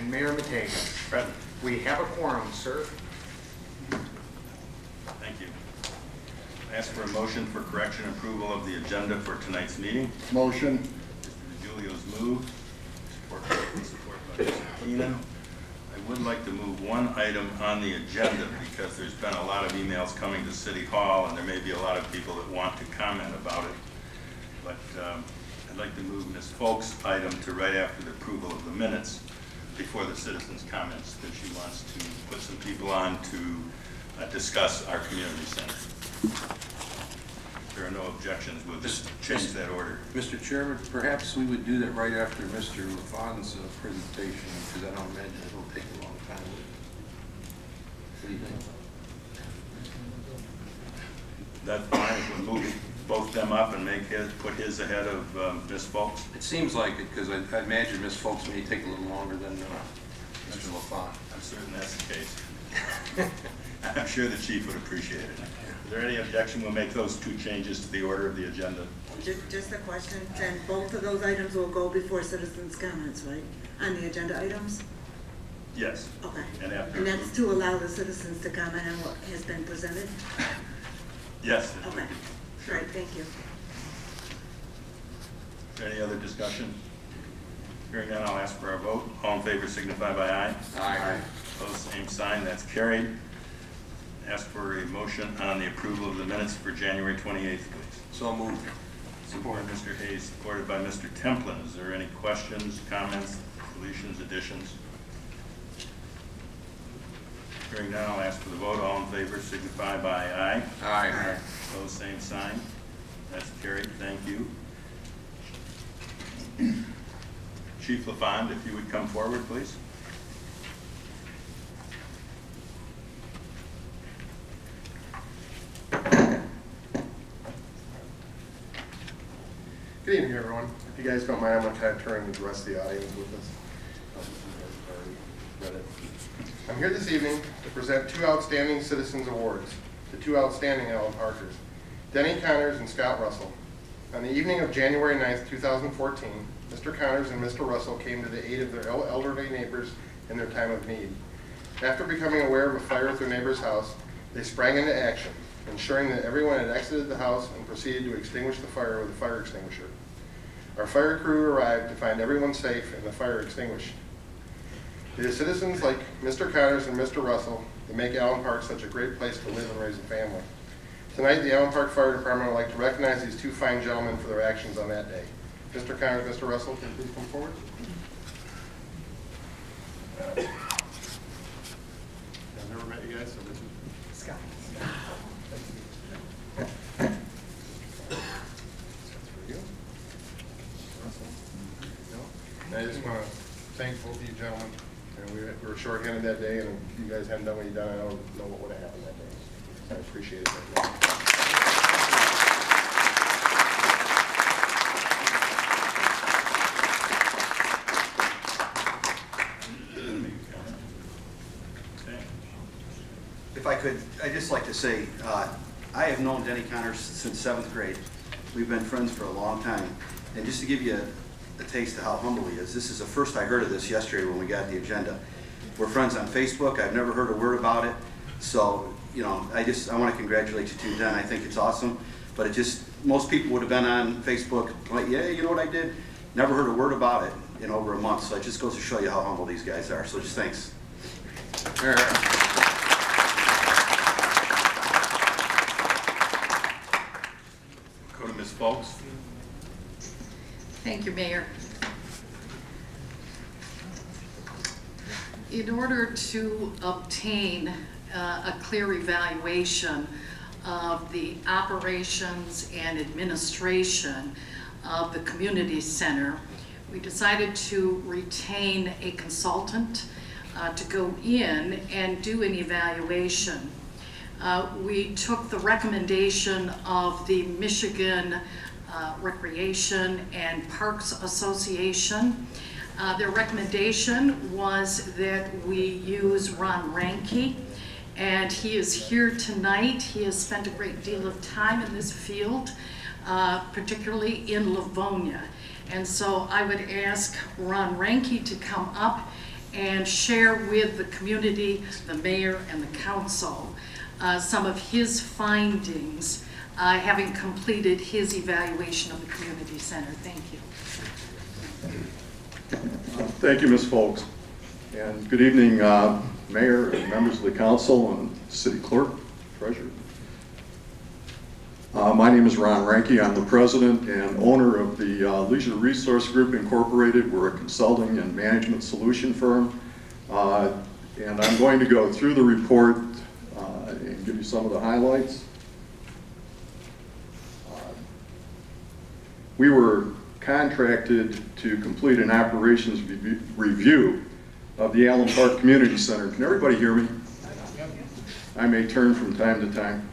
and Mayor Matega. Present. We have a quorum, sir. Thank you. I ask for a motion for correction and approval of the agenda for tonight's meeting. Motion. Mr. DiGiulio's moved. Support by Mr. Keenan. I would like to move one item on the agenda because there's been a lot of emails coming to City Hall and there may be a lot of people that want to comment about it. But I'd like to move Ms. Folk's item to right after the approval of the minutes before the citizens' comments, that she wants to put some people on to discuss our community center. If there are no objections, we'll just change that order. Mr. Chairman, perhaps we would do that right after Mr. LaFon's presentation, because I don't imagine it'll take a long time. What do you think? That's fine. We'll move both them up and put his ahead of Ms. Folks. It seems like it, because I imagine Ms. Folks may take a little longer than Mr. LaFon. I'm certain that's the case. I'm sure the chief would appreciate it. Is there any objection? We'll make those two changes to the order of the agenda. Just a question, then both of those items will go before citizens' comments, right? On the agenda items? Yes. Okay. And that's to allow the citizens to comment on what has been presented? Yes. Okay. Right, thank you. Is there any other discussion? Hearing none, I'll ask for our vote. All in favor signify by aye. Aye. Opposed, same sign. That's carried. Ask for a motion on the approval of the minutes for January 28th, please. So moved. Support Mr. Hayes, supported by Mr. Templin. Is there any questions, comments, deletions, additions? Hearing none, I'll ask for the vote. All in favor signify by aye. Aye. Opposed, same sign. That's carried. Thank you. Chief LaFond, if you would come forward, please. Good evening, everyone. If you guys don't mind, I'm going to kind of turn the rest of the audience with us. I'm here this evening to present two outstanding citizens awards to two outstanding Allen Parkers, Denny Connors and Scott Russell. On the evening of January 9th, 2014, Mr. Connors and Mr. Russell came to the aid of their elderly neighbors in their time of need. After becoming aware of a fire at their neighbor's house, they sprang into action, ensuring that everyone had exited the house and proceeded to extinguish the fire with a fire extinguisher. Our fire crew arrived to find everyone safe and the fire extinguished. It is citizens like Mr. Connors and Mr. Russell that make Allen Park such a great place to live and raise a family. Tonight, the Allen Park Fire Department would like to recognize these two fine gentlemen for their actions on that day. Mr. Connors, Mr. Russell, can you please come forward? I've never met you guys, so this is Scott. I just want to thank both of you gentlemen. And we were short-handed that day, and if you guys hadn't done what you've done, I don't know what would have happened that day. I appreciate it. If I could, I'd just like to say, I have known Denny Connors since 7th grade. We've been friends for a long time. And just to give you a taste of how humble he is, this is the first I heard of this yesterday when we got the agenda. We're friends on Facebook. I've never heard a word about it. So, you know, I want to congratulate you too, Den. I think it's awesome. But it just, most people would have been on Facebook like, yeah, you know what I did? Never heard a word about it in over a month. So it just goes to show you how humble these guys are. So just thanks. Go to Ms. Folks. Thank you, Mayor. In order to obtain a clear evaluation of the operations and administration of the community center, we decided to retain a consultant to go in and do an evaluation. We took the recommendation of the Michigan Recreation and Parks Association. Their recommendation was that we use Ron Ranke, and he is here tonight. He has spent a great deal of time in this field, particularly in Livonia. And so I would ask Ron Ranke to come up and share with the community, the mayor and the council, some of his findings, having completed his evaluation of the community center. Thank you. Thank you, Ms. Folks. And good evening, Mayor and members of the council and city clerk, treasurer. My name is Ron Ranke. I'm the president and owner of the Leisure Resource Group Incorporated. We're a consulting and management solution firm. And I'm going to go through the report and give you some of the highlights. We were contracted to complete an operations review of the Allen Park Community Center. Can everybody hear me? I may turn from time to time.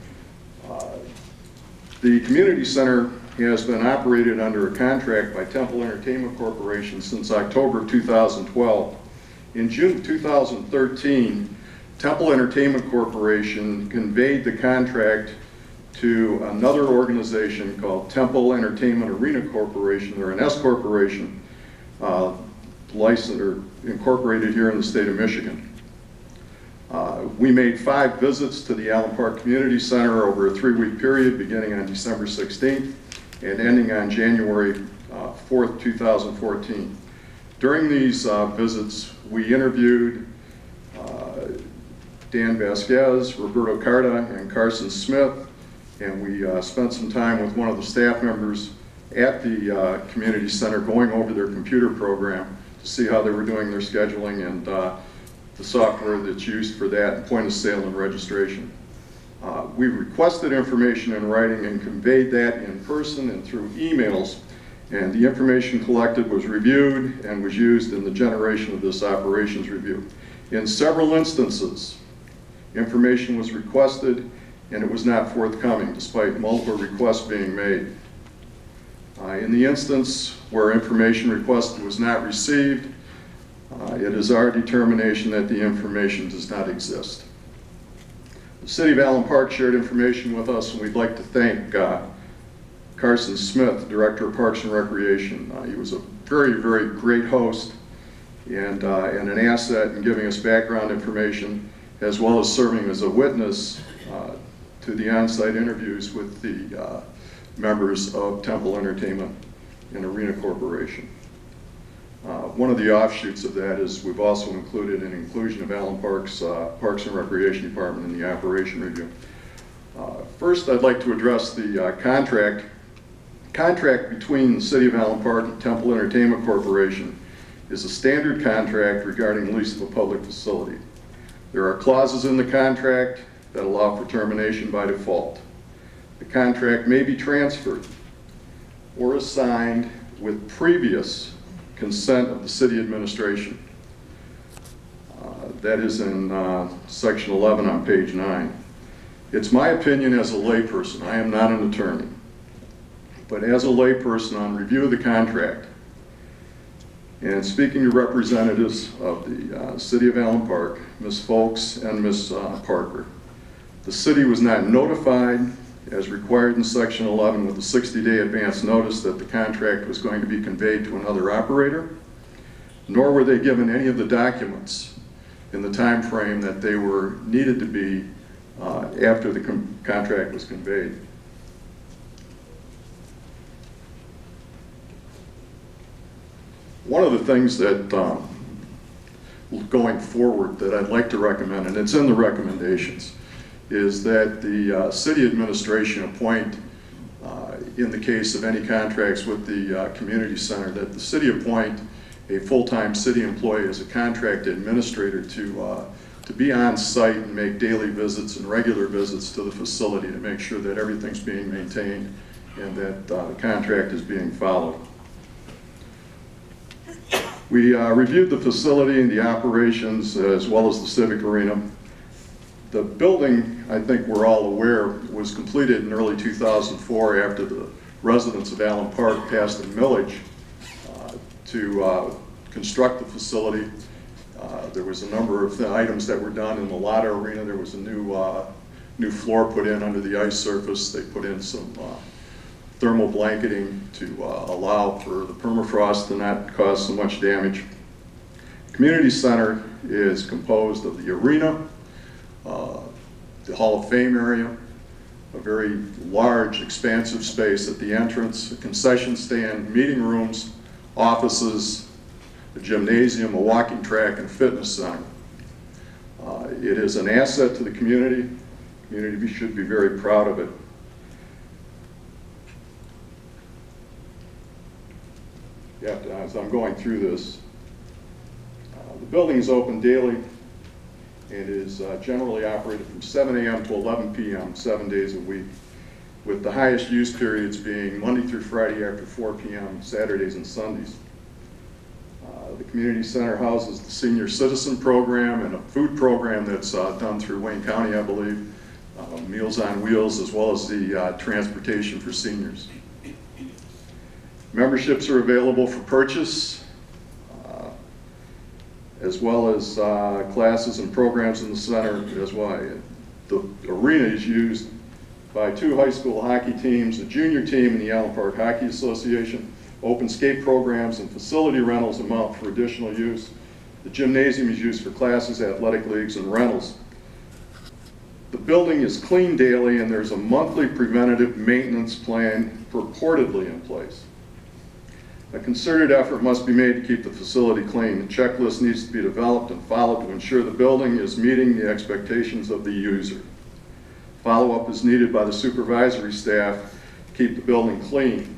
The community center has been operated under a contract by Temple Entertainment Corporation since October of 2012. In June of 2013, Temple Entertainment Corporation conveyed the contract to another organization called Temple Entertainment Arena Corporation, or an S corporation, licensed or incorporated here in the state of Michigan. We made 5 visits to the Allen Park Community Center over a 3-week period beginning on December 16th and ending on January 4th, 2014. During these visits, we interviewed Dan Vasquez, Roberto Carta, and Carson Smith, and we spent some time with one of the staff members at the community center going over their computer program to see how they were doing their scheduling and the software that's used for that, and point of sale and registration. We requested information in writing and conveyed that in person and through emails, and the information collected was reviewed and was used in the generation of this operations review. In several instances, information was requested and it was not forthcoming despite multiple requests being made. In the instance where information requested was not received, it is our determination that the information does not exist. The City of Allen Park shared information with us, and we'd like to thank Carson Smith, Director of Parks and Recreation. He was a very, very great host and an asset in giving us background information, as well as serving as a witness to the on-site interviews with the members of Temple Entertainment and Arena Corporation. One of the offshoots of that is we've also included an inclusion of Allen Park's Parks and Recreation Department in the operation review. First, I'd like to address the contract between the City of Allen Park and Temple Entertainment Corporation is a standard contract regarding lease of a public facility. There are clauses in the contract that allow for termination by default. The contract may be transferred or assigned with previous consent of the city administration. That is in section 11 on page 9. It's my opinion as a layperson, I am not an attorney, but as a layperson on review of the contract and speaking to representatives of the City of Allen Park, Ms. Folks and Ms. Parker, the city was not notified as required in section 11 with a 60-day advance notice that the contract was going to be conveyed to another operator, nor were they given any of the documents in the time frame that they were needed to be after the contract was conveyed. One of the things that going forward that I'd like to recommend, and it's in the recommendations, is that the city administration appoint, in the case of any contracts with the community center, that the city appoint a full-time city employee as a contract administrator to be on site and make daily visits and regular visits to the facility to make sure that everything's being maintained and that the contract is being followed. We reviewed the facility and the operations as well as the civic arena. The building, I think we're all aware, was completed in early 2004 after the residents of Allen Park passed a millage to construct the facility. There was a number of items that were done in the Lotta Arena. There was a new floor put in under the ice surface. They put in some thermal blanketing to allow for the permafrost to not cause so much damage. Community center is composed of the arena, the Hall of Fame area, a very large, expansive space at the entrance, a concession stand, meeting rooms, offices, a gymnasium, a walking track, and a fitness center. It is an asset to the community. The community should be very proud of it. Yeah, as I'm going through this, the building is open daily and is generally operated from 7 a.m. to 11 p.m. 7 days a week, with the highest use periods being Monday through Friday after 4 p.m., Saturdays and Sundays. The community center houses the senior citizen program and a food program that's done through Wayne County, I believe, Meals on Wheels, as well as the transportation for seniors. Memberships are available for purchase, as well as classes and programs in the center as well. The arena is used by 2 high school hockey teams, a junior team in the Allen Park Hockey Association. Open skate programs and facility rentals amount for additional use. The gymnasium is used for classes, athletic leagues, and rentals. The building is cleaned daily, and there's a monthly preventative maintenance plan purportedly in place. A concerted effort must be made to keep the facility clean. A checklist needs to be developed and followed to ensure the building is meeting the expectations of the user. Follow-up is needed by the supervisory staff to keep the building clean.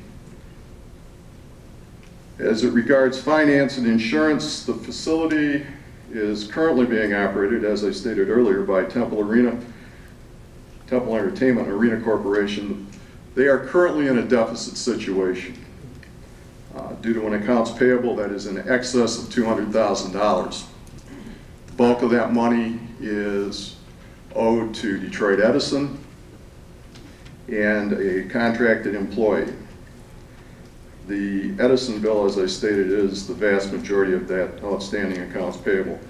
As it regards finance and insurance, the facility is currently being operated, as I stated earlier, by Temple Entertainment Arena Corporation. They are currently in a deficit situation due to an accounts payable that is in excess of $200,000. The bulk of that money is owed to Detroit Edison and a contracted employee. The Edison bill, as I stated, is the vast majority of that outstanding accounts payable.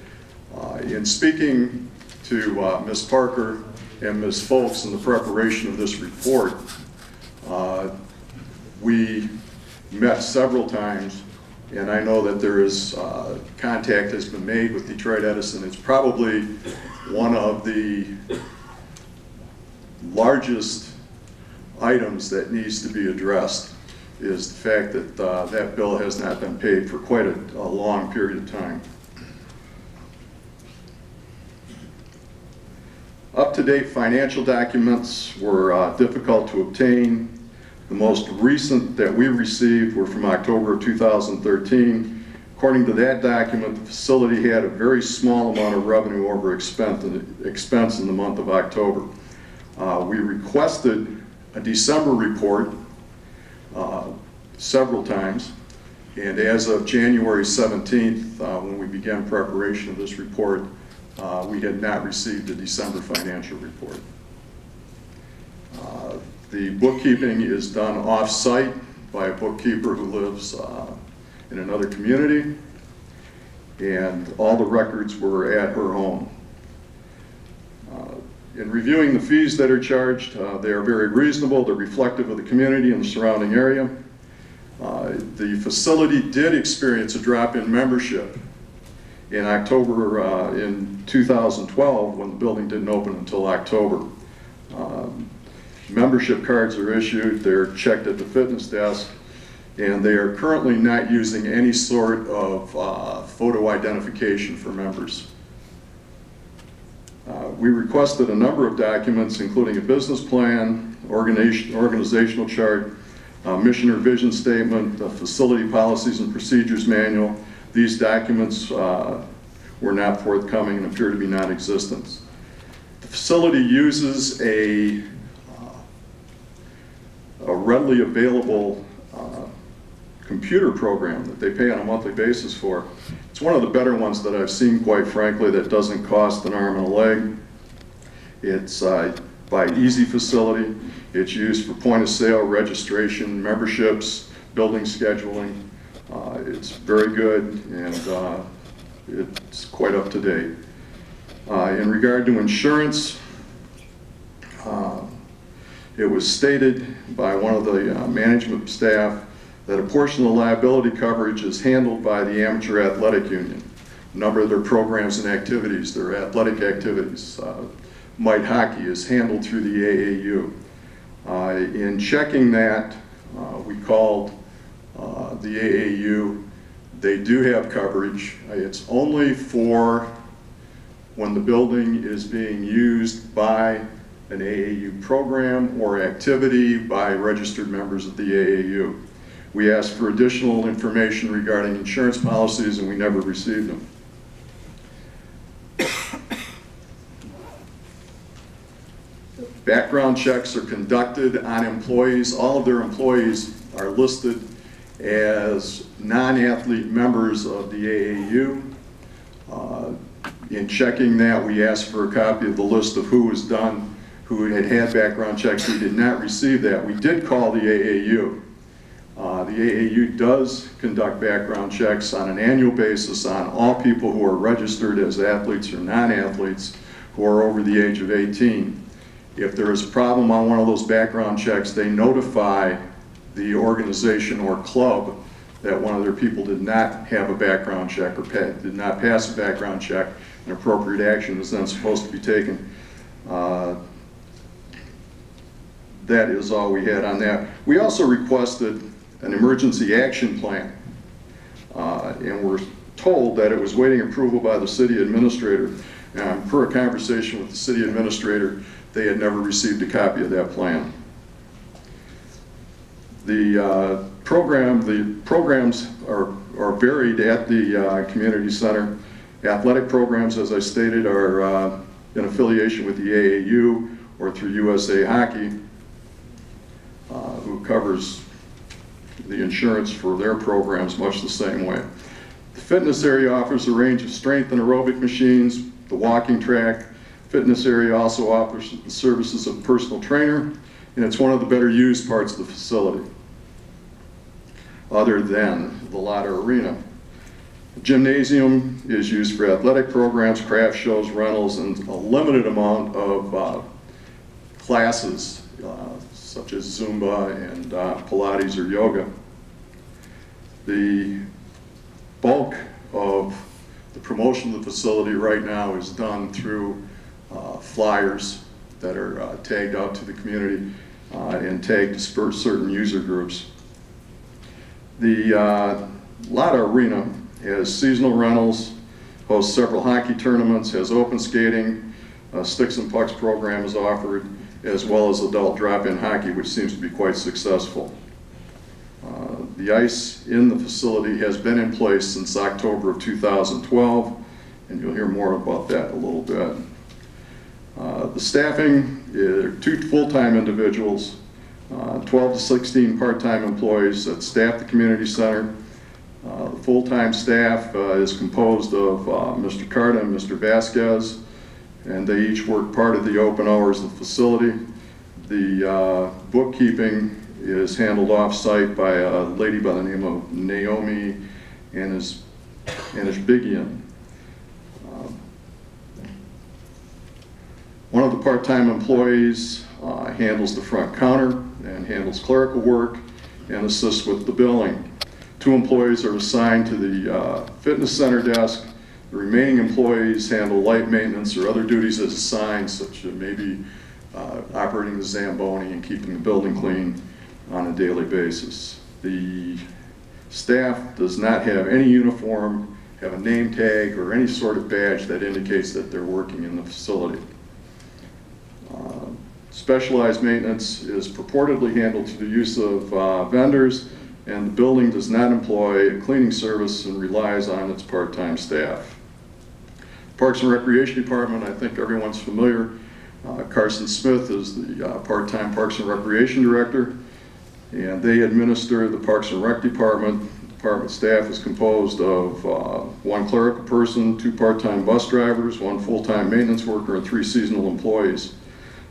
In speaking to Ms. Parker and Ms. Folks in the preparation of this report, we met several times, and I know that there is contact has been made with Detroit Edison. It's probably one of the largest items that needs to be addressed, is the fact that that bill has not been paid for quite a long period of time. Up-to-date financial documents were difficult to obtain. The most recent that we received were from October of 2013. According to that document, the facility had a very small amount of revenue over expense in the month of October. We requested a December report several times, and as of January 17th, when we began preparation of this report, we had not received a December financial report. The bookkeeping is done off-site by a bookkeeper who lives in another community, and all the records were at her home. In reviewing the fees that are charged, they are very reasonable. They're reflective of the community and the surrounding area. The facility did experience a drop in membership in October in 2012, when the building didn't open until October. Membership cards are issued, they're checked at the fitness desk, and they are currently not using any sort of photo identification for members. We requested a number of documents, including a business plan, organizational chart, mission or vision statement, a facility policies and procedures manual. These documents were not forthcoming and appear to be non-existent. The facility uses a readily available computer program that they pay on a monthly basis for. It's one of the better ones that I've seen, quite frankly, that doesn't cost an arm and a leg. It's by Easy Facility. It's used for point of sale, registration, memberships, building scheduling. It's very good, and it's quite up to date. In regard to insurance, it was stated by one of the management staff that a portion of the liability coverage is handled by the Amateur Athletic Union. a number of their programs and activities, their athletic activities. Mite hockey is handled through the AAU. In checking that, we called the AAU. They do have coverage. It's only for when the building is being used by an AAU program or activity by registered members of the AAU. We asked for additional information regarding insurance policies and we never received them. Background checks are conducted on employees. All of their employees are listed as non-athlete members of the AAU. In checking that, we asked for a copy of the list of who was done, who had background checks. We did not receive that. We did call the AAU. The AAU does conduct background checks on an annual basis on all people who are registered as athletes or non-athletes who are over the age of 18. If there is a problem on one of those background checks, they notify the organization or club that one of their people did not have a background check or did not pass a background check, and appropriate action is then supposed to be taken. That is all we had on that. We also requested an emergency action plan, and we're told that it was waiting approval by the city administrator. Per a conversation with the city administrator, they had never received a copy of that plan. The programs are varied at the community center. Athletic programs, as I stated, are in affiliation with the AAU or through USA Hockey, who covers the insurance for their programs much the same way. The fitness area offers a range of strength and aerobic machines, the walking track. Fitness area also offers the services of personal trainer, and it's one of the better used parts of the facility, other than the Lotta Arena. The gymnasium is used for athletic programs, craft shows, rentals, and a limited amount of classes, such as Zumba and Pilates or yoga. The bulk of the promotion of the facility right now is done through flyers that are tagged out to the community and tagged to spur certain user groups. The Lotta Arena has seasonal rentals, hosts several hockey tournaments, has open skating, sticks and pucks program is offered, as well as adult drop-in hockey, which seems to be quite successful. The ice in the facility has been in place since October of 2012, and you'll hear more about that in a little bit. The staffing, 2 full-time individuals, 12 to 16 part-time employees that staff the community center. The full-time staff is composed of Mr. Carta and Mr. Vasquez, and they each work part of the open hours of the facility. The bookkeeping is handled off-site by a lady by the name of Naomi Anishbigian. One of the part-time employees handles the front counter and handles clerical work and assists with the billing. 2 employees are assigned to the fitness center desk. The remaining employees handle light maintenance or other duties as assigned, such as maybe operating the Zamboni and keeping the building clean on a daily basis. The staff does not have any uniform, have a name tag, or any sort of badge that indicates that they're working in the facility. Specialized maintenance is purportedly handled through the use of vendors, and the building does not employ a cleaning service and relies on its part-time staff. Parks and Recreation Department, I think everyone's familiar. Carson Smith is the part-time Parks and Recreation Director, and they administer the Parks and Rec Department. Department staff is composed of 1 clerical person, 2 part-time bus drivers, 1 full-time maintenance worker, and 3 seasonal employees.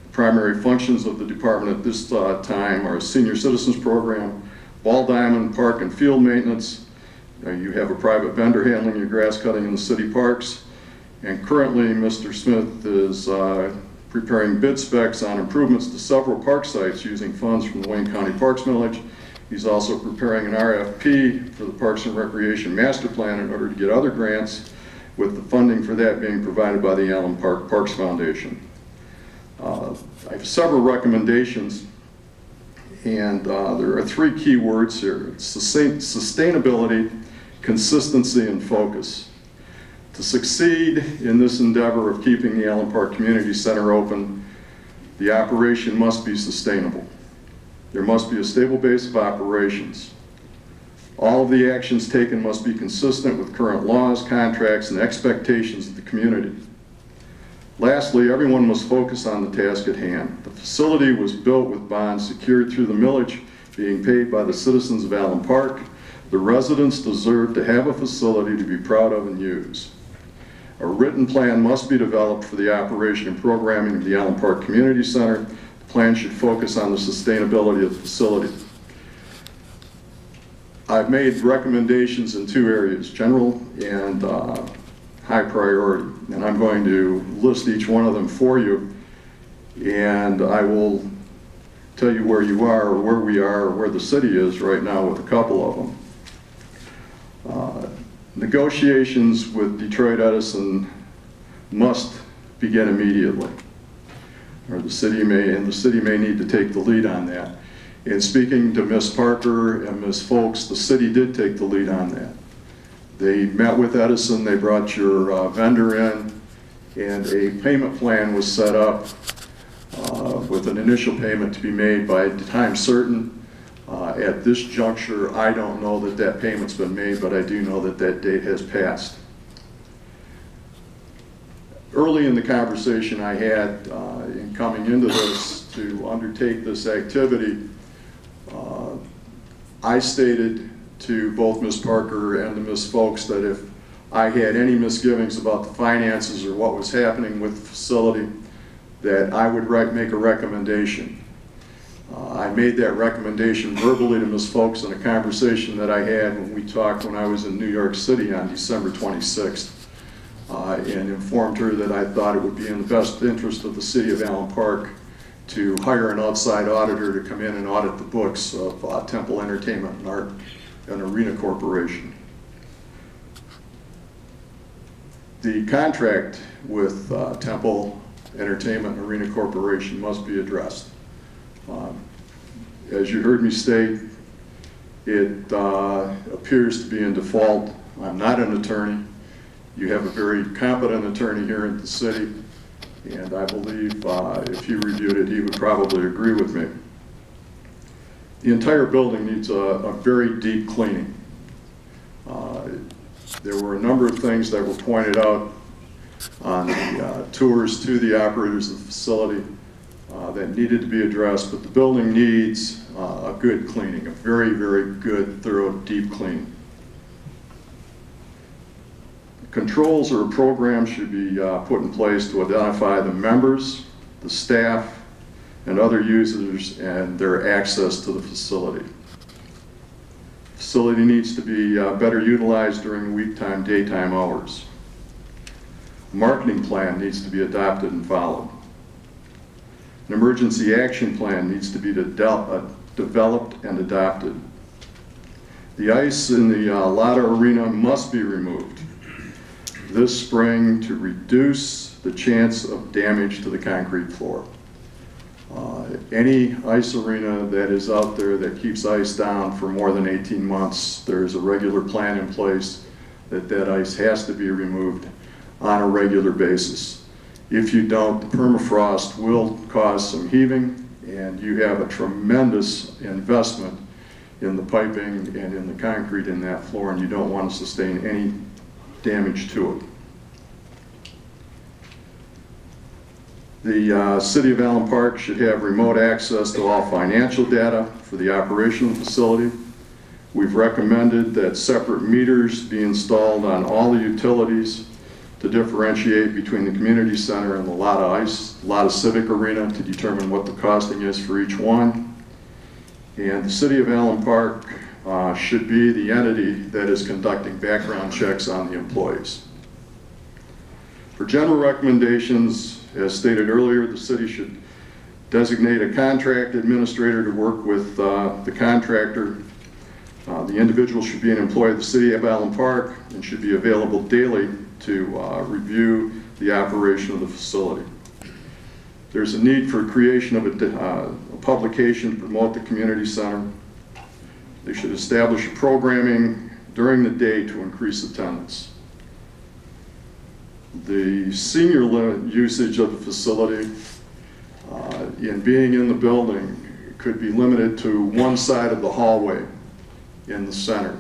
The primary functions of the department at this time are senior citizens program, ball diamond, park and field maintenance. You have a private vendor handling your grass cutting in the city parks. And currently, Mr. Smith is preparing bid specs on improvements to several park sites using funds from the Wayne County Parks Millage. He's also preparing an RFP for the Parks and Recreation Master Plan in order to get other grants with the funding for that being provided by the Allen Park Parks Foundation. I have several recommendations, and there are three key words here. It's sustainability, consistency, and focus. To succeed in this endeavor of keeping the Allen Park Community Center open, the operation must be sustainable. There must be a stable base of operations. All of the actions taken must be consistent with current laws, contracts, and expectations of the community. Lastly, everyone must focus on the task at hand. The facility was built with bonds secured through the millage being paid by the citizens of Allen Park. The residents deserve to have a facility to be proud of and use. A written plan must be developed for the operation and programming of the Allen Park Community Center. The plan should focus on the sustainability of the facility. I've made recommendations in two areas, general and high priority, and I'm going to list each one of them for you, and I will tell you where you are, or where we are, or where the city is right now with a couple of them. Negotiations with Detroit Edison must begin immediately, or the city may need to take the lead on that. And speaking to Ms. Parker and Ms. Folks, the city did take the lead on that. They met with Edison, they brought your vendor in, and a payment plan was set up with an initial payment to be made by time certain. At this juncture, I don't know that that payment's been made, but I do know that that date has passed. Early in the conversation I had in coming into this to undertake this activity, I stated to both Ms. Parker and to Ms. Folks that if I had any misgivings about the finances or what was happening with the facility, that I would make a recommendation. I made that recommendation verbally to Ms. Folks in a conversation that I had when we talked when I was in New York City on December 26th, and informed her that I thought it would be in the best interest of the city of Allen Park to hire an outside auditor to come in and audit the books of Temple Entertainment and Art and Arena Corporation. The contract with Temple Entertainment and Arena Corporation must be addressed. As you heard me state, it appears to be in default. I'm not an attorney. You have a very competent attorney here in the city, and I believe if he reviewed it, he would probably agree with me. The entire building needs a very deep cleaning. There were a number of things that were pointed out on the tours to the operators of the facility that needed to be addressed, but the building needs a good cleaning, a very, very good, thorough, deep cleaning. Controls or programs should be put in place to identify the members, the staff, and other users and their access to the facility. The facility needs to be better utilized during week time, daytime hours. A marketing plan needs to be adopted and followed. An emergency action plan needs to be developed and adopted. The ice in the Lotta Arena must be removed this spring to reduce the chance of damage to the concrete floor. Any ice arena that is out there that keeps ice down for more than 18 months, there's a regular plan in place that that ice has to be removed on a regular basis. If you don't, the permafrost will cause some heaving, and you have a tremendous investment in the piping and in the concrete in that floor, and you don't want to sustain any damage to it. The City of Allen Park should have remote access to all financial data for the operation of the facility. We've recommended that separate meters be installed on all the utilities to differentiate between the community center and the Lotta Civic Arena to determine what the costing is for each one. And the City of Allen Park should be the entity that is conducting background checks on the employees. For general recommendations, as stated earlier, the city should designate a contract administrator to work with the contractor. The individual should be an employee of the City of Allen Park and should be available daily to review the operation of the facility. There's a need for creation of a publication to promote the community center. They should establish programming during the day to increase attendance. The senior usage of the facility in being in the building could be limited to one side of the hallway in the center,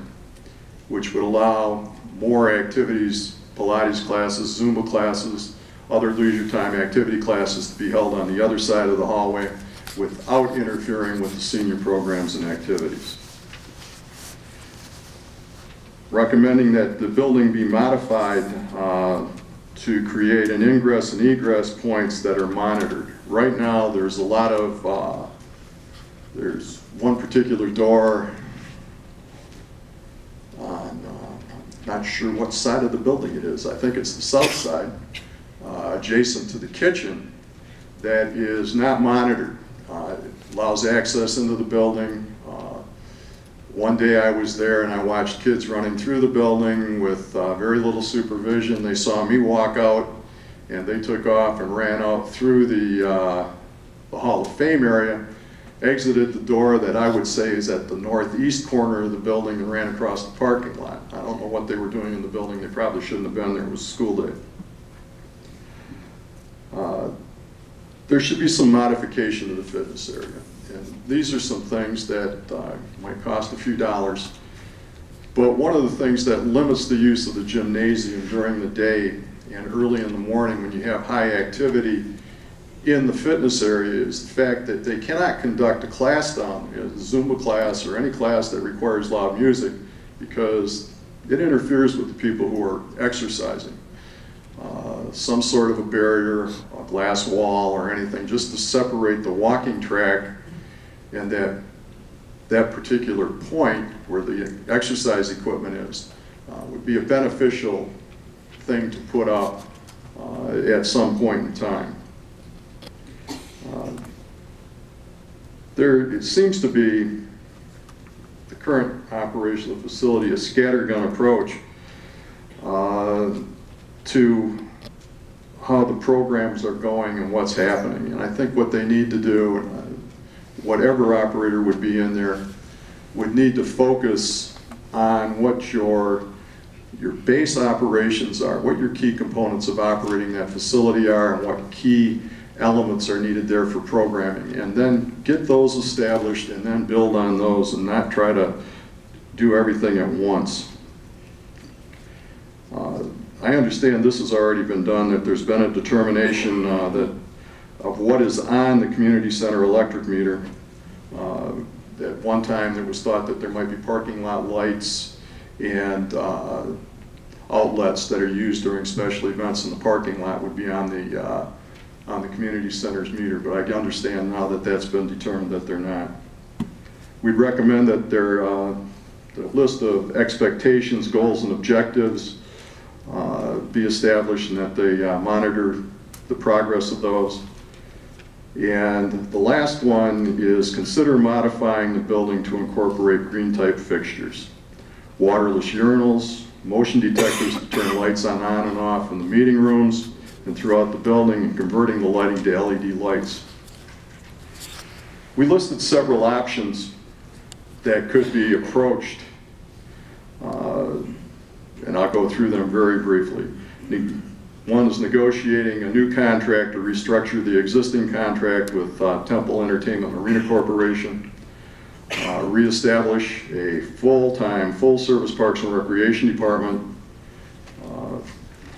which would allow more activities, Pilates classes, Zumba classes, other leisure time activity classes to be held on the other side of the hallway without interfering with the senior programs and activities. Recommending that the building be modified to create an ingress and egress points that are monitored. Right now, there's a lot of, there's one particular door on, not sure what side of the building it is. I think it's the south side, adjacent to the kitchen, that is not monitored. It allows access into the building. One day I was there and I watched kids running through the building with very little supervision. They saw me walk out and they took off and ran out through the Hall of Fame area, exited the door that I would say is at the northeast corner of the building and ran across the parking lot. I don't know what they were doing in the building. They probably shouldn't have been there. It was school day. There should be some modification to the fitness area. And these are some things that might cost a few dollars. But one of the things that limits the use of the gymnasium during the day and early in the morning when you have high activity in the fitness area is the fact that they cannot conduct a class down there, a Zumba class or any class that requires loud music, because it interferes with the people who are exercising. Some sort of a barrier, a glass wall or anything, just to separate the walking track and that particular point where the exercise equipment is, would be a beneficial thing to put up at some point in time. It seems to be, the current operation of the facility, a scattergun approach to how the programs are going and what's happening. And I think what they need to do, whatever operator would be in there, would need to focus on what your base operations are, what your key components of operating that facility are, and what key elements are needed there for programming. And then get those established and then build on those and not try to do everything at once. I understand this has already been done, that there's been a determination of what is on the community center electric meter. At one time there was thought that there might be parking lot lights and outlets that are used during special events in the parking lot would be on the community center's meter, but I understand now that that's been determined that they're not. We'd recommend that the list of expectations, goals, and objectives be established and that they monitor the progress of those. And the last one is consider modifying the building to incorporate green type fixtures, waterless urinals, motion detectors to turn lights on and off in the meeting rooms and throughout the building, and converting the lighting to LED lights. We listed several options that could be approached, and I'll go through them very briefly. One is negotiating a new contract to restructure the existing contract with Temple Entertainment Arena Corporation, reestablish a full-time, full-service Parks and Recreation Department,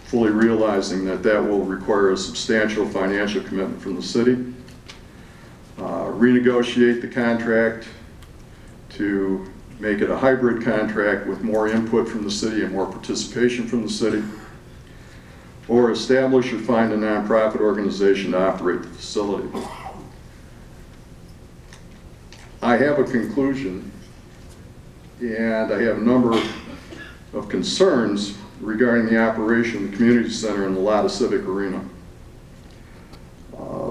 fully realizing that that will require a substantial financial commitment from the city, renegotiate the contract to make it a hybrid contract with more input from the city and more participation from the city, or establish or find a nonprofit organization to operate the facility. I have a conclusion, and I have a number of concerns regarding the operation of the community center and the Lotta Civic Arena.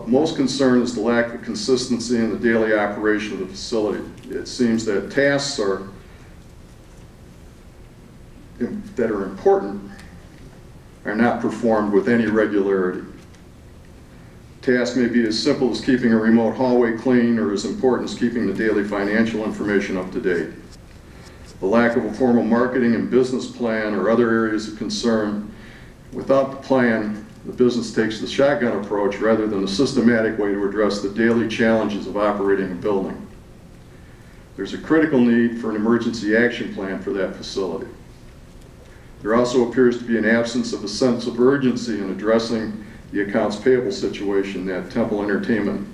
Most concern is the lack of consistency in the daily operation of the facility. It seems that tasks that are important are not performed with any regularity. Tasks may be as simple as keeping a remote hallway clean or as important as keeping the daily financial information up to date. The lack of a formal marketing and business plan or other areas of concern. Without the plan, the business takes the shotgun approach rather than a systematic way to address the daily challenges of operating a building. There's a critical need for an emergency action plan for that facility. There also appears to be an absence of a sense of urgency in addressing the accounts payable situation that Temple Entertainment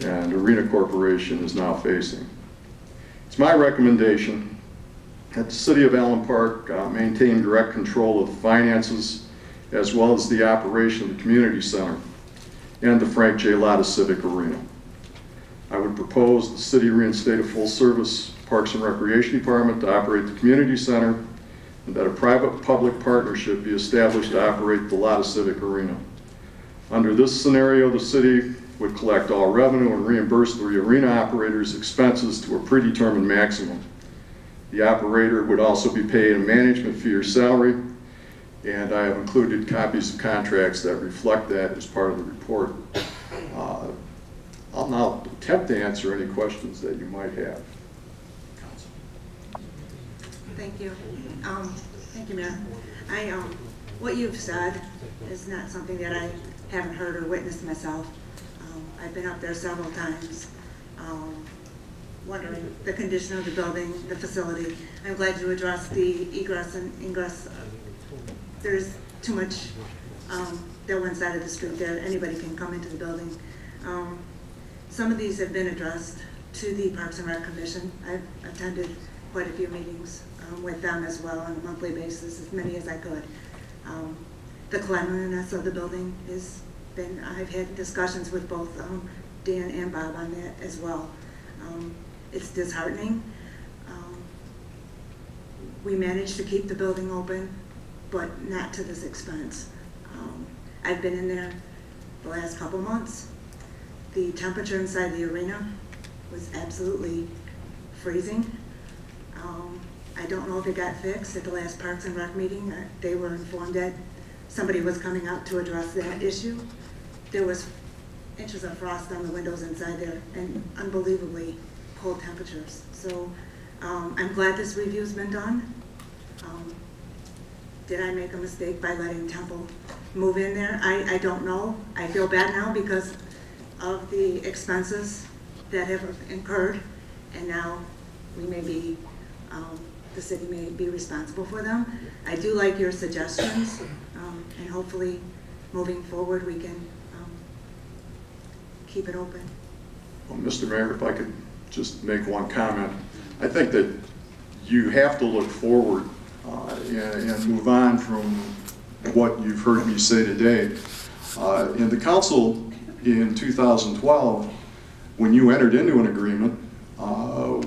and Arena Corporation is now facing. It's my recommendation that the City of Allen Park maintain direct control of the finances as well as the operation of the community center and the Frank J. Lotta Civic Arena. I would propose the city reinstate a full-service Parks and Recreation Department to operate the community center and that a private-public partnership be established to operate the Lotta Civic Arena. Under this scenario, the city would collect all revenue and reimburse the arena operator's expenses to a predetermined maximum. The operator would also be paid a management fee or salary, and I have included copies of contracts that reflect that as part of the report. I'll now attempt to answer any questions that you might have. Thank you. Thank you, Mayor. What you've said is not something that I haven't heard or witnessed myself. I've been up there several times, wondering the condition of the building, the facility. I'm glad you addressed the egress and ingress. There's too much that one side of the street there. Anybody can come into the building. Some of these have been addressed to the Parks and Rec Commission. I've attended quite a few meetings with them as well on a monthly basis, as many as I could. The cleanliness of the building I've had discussions with both Dan and Bob on that as well. It's disheartening. We managed to keep the building open, but not to this expense. I've been in there the last couple months. The temperature inside the arena was absolutely freezing. I don't know if it got fixed at the last Parks and Rec meeting. They were informed that somebody was coming out to address that issue. There was inches of frost on the windows inside there and unbelievably cold temperatures. So I'm glad this review's been done. Did I make a mistake by letting Temple move in there? I don't know. I feel bad now because of the expenses that have incurred, and now we may be, the city may be responsible for them. I do like your suggestions, and hopefully moving forward we can keep it open. Well, Mr. Mayor, if I could just make one comment. I think that you have to look forward and move on from what you've heard me say today. In the council in 2012, when you entered into an agreement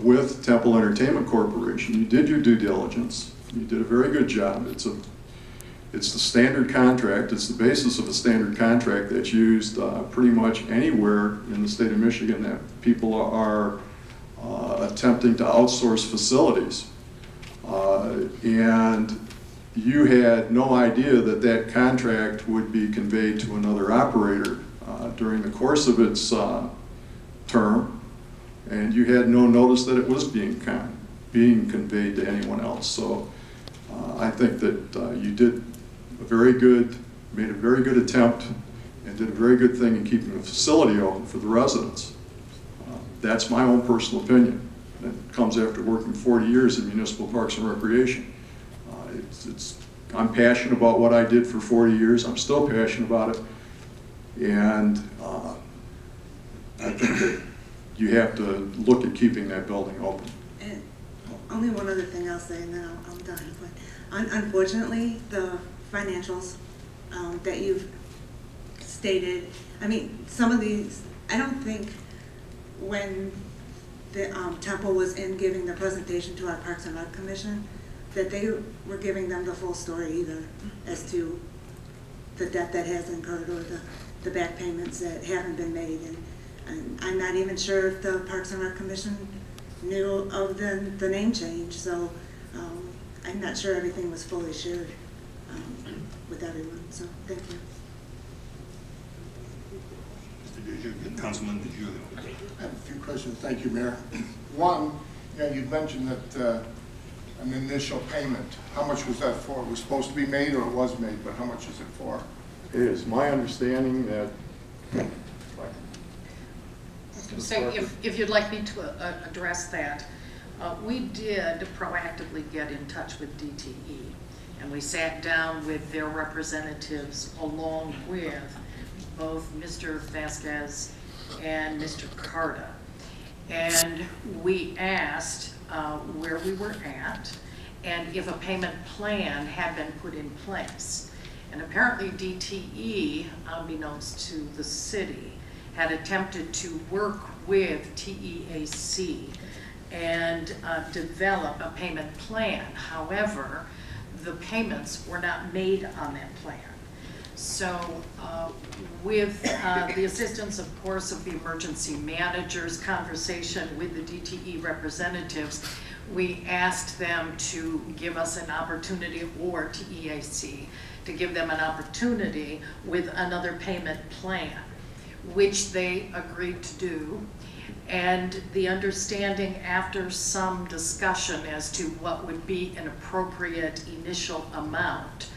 with Temple Entertainment Corporation, you did your due diligence. You did a very good job. It's the standard contract. It's the basis of a standard contract that's used pretty much anywhere in the state of Michigan that people are attempting to outsource facilities. And you had no idea that that contract would be conveyed to another operator during the course of its term, and you had no notice that it was being conveyed to anyone else. So I think that you did made a very good attempt and did a very good thing in keeping the facility open for the residents. That's my own personal opinion. It comes after working 40 years in municipal parks and recreation. I'm passionate about what I did for 40 years. I'm still passionate about it. And I think that you have to look at keeping that building open. And only one other thing I'll say, and then I'm done. But unfortunately, the financials that you've stated, I mean, some of these, I don't think when the Temple was in giving the presentation to our Parks and Rec Commission, that they were giving them the full story either as to the debt that has incurred or the back payments that haven't been made. And I'm not even sure if the Parks and Rec Commission knew of the name change, so I'm not sure everything was fully shared. with everyone, so thank you. Councilman DiGiulio. I have a few questions. Thank you, Mayor. One, you've mentioned that an initial payment. How much was that for? It was supposed to be made, or it was made, but how much is it for? It is my understanding that, Say, if you'd like me to address that, we did proactively get in touch with DTE, and we sat down with their representatives along with both Mr. Vasquez and Mr. Carta. And we asked where we were at and if a payment plan had been put in place. And apparently DTE, unbeknownst to the city, had attempted to work with TEAC and develop a payment plan. However, the payments were not made on that plan. So with the assistance, of course, of the emergency manager's conversation with the DTE representatives, we asked them to give us an opportunity, or TEAC, to give them an opportunity with another payment plan, which they agreed to do. And the understanding after some discussion as to what would be an appropriate initial amount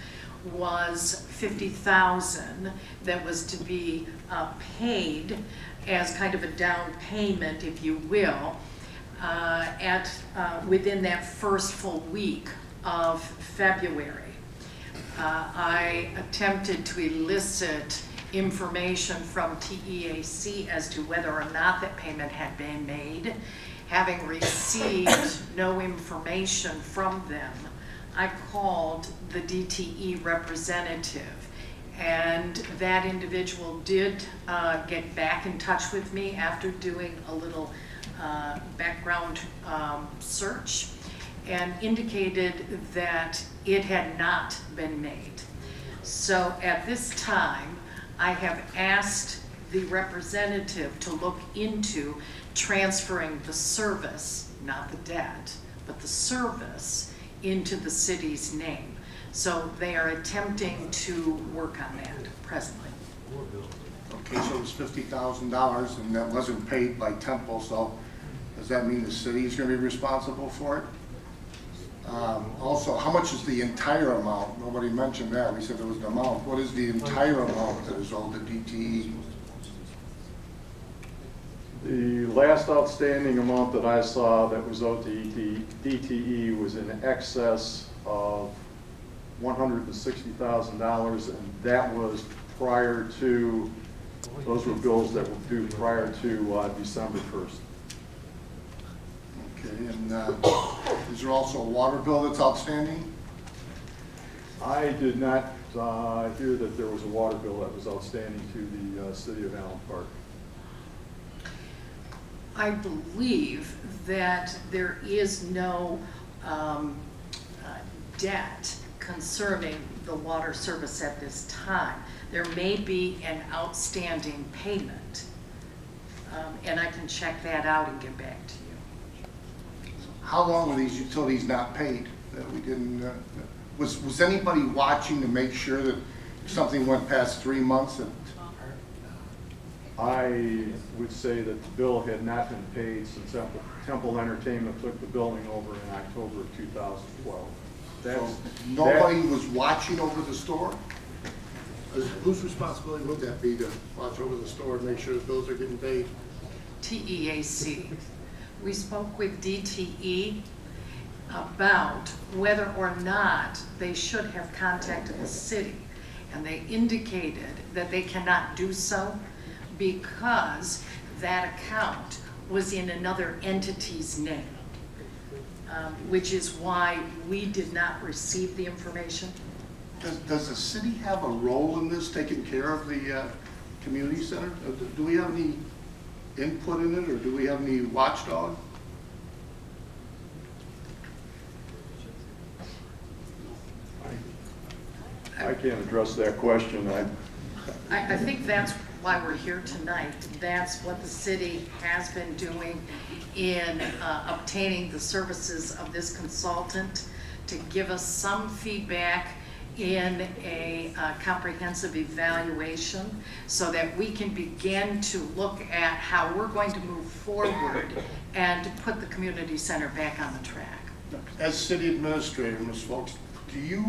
was $50,000 that was to be paid as kind of a down payment, if you will, within that first full week of February. I attempted to elicit information from TEAC as to whether or not that payment had been made. Having received no information from them, I called the DTE representative, and that individual did get back in touch with me after doing a little background search, and indicated that it had not been made. So at this time, I have asked the representative to look into transferring the service, not the debt, but the service, into the city's name. So they are attempting to work on that presently. Okay, so it was $50,000 and that wasn't paid by Temple, so does that mean the city is going to be responsible for it? Also, how much is the entire amount? Nobody mentioned that. We said there was an amount. What is the entire amount that is owed to DTE? the last outstanding amount that I saw that was owed to DTE was in excess of $160,000, and that was prior to, those were bills that were due prior to December 1st. Okay, and is there also a water bill that's outstanding? I did not hear that there was a water bill that was outstanding to the city of Allen Park. I believe that there is no debt concerning the water service at this time. There may be an outstanding payment, and I can check that out and get back to you. How long were these utilities not paid? That we didn't. Was anybody watching to make sure that if something went past 3 months? That I would say that the bill had not been paid since Temple Entertainment took the building over in October of 2012. so nobody was watching over the store? Whose responsibility would that be to watch over the store and make sure the bills are getting paid? TEAC. We spoke with DTE about whether or not they should have contacted the city, and they indicated that they cannot do so because that account was in another entity's name, which is why we did not receive the information. Does the city have a role in this, taking care of the community center? Do we have any input in it, or do we have any watchdog? I can't address that question. I think that's why we're here tonight. That's what the city has been doing in obtaining the services of this consultant to give us some feedback in a comprehensive evaluation so that we can begin to look at how we're going to move forward and to put the community center back on the track. As city administrator, Ms. Folks, do you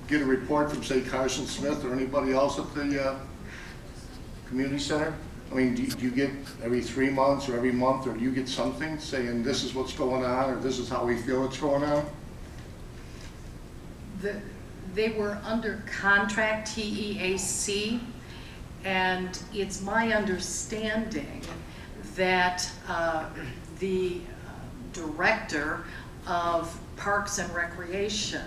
get a report from, say, Carson Smith or anybody else at the community center? I mean, do you get every 3 months or every month, or do you get something saying this is what's going on, or this is how we feel it's going on? They were under contract, TEAC, and it's my understanding that the director of Parks and Recreation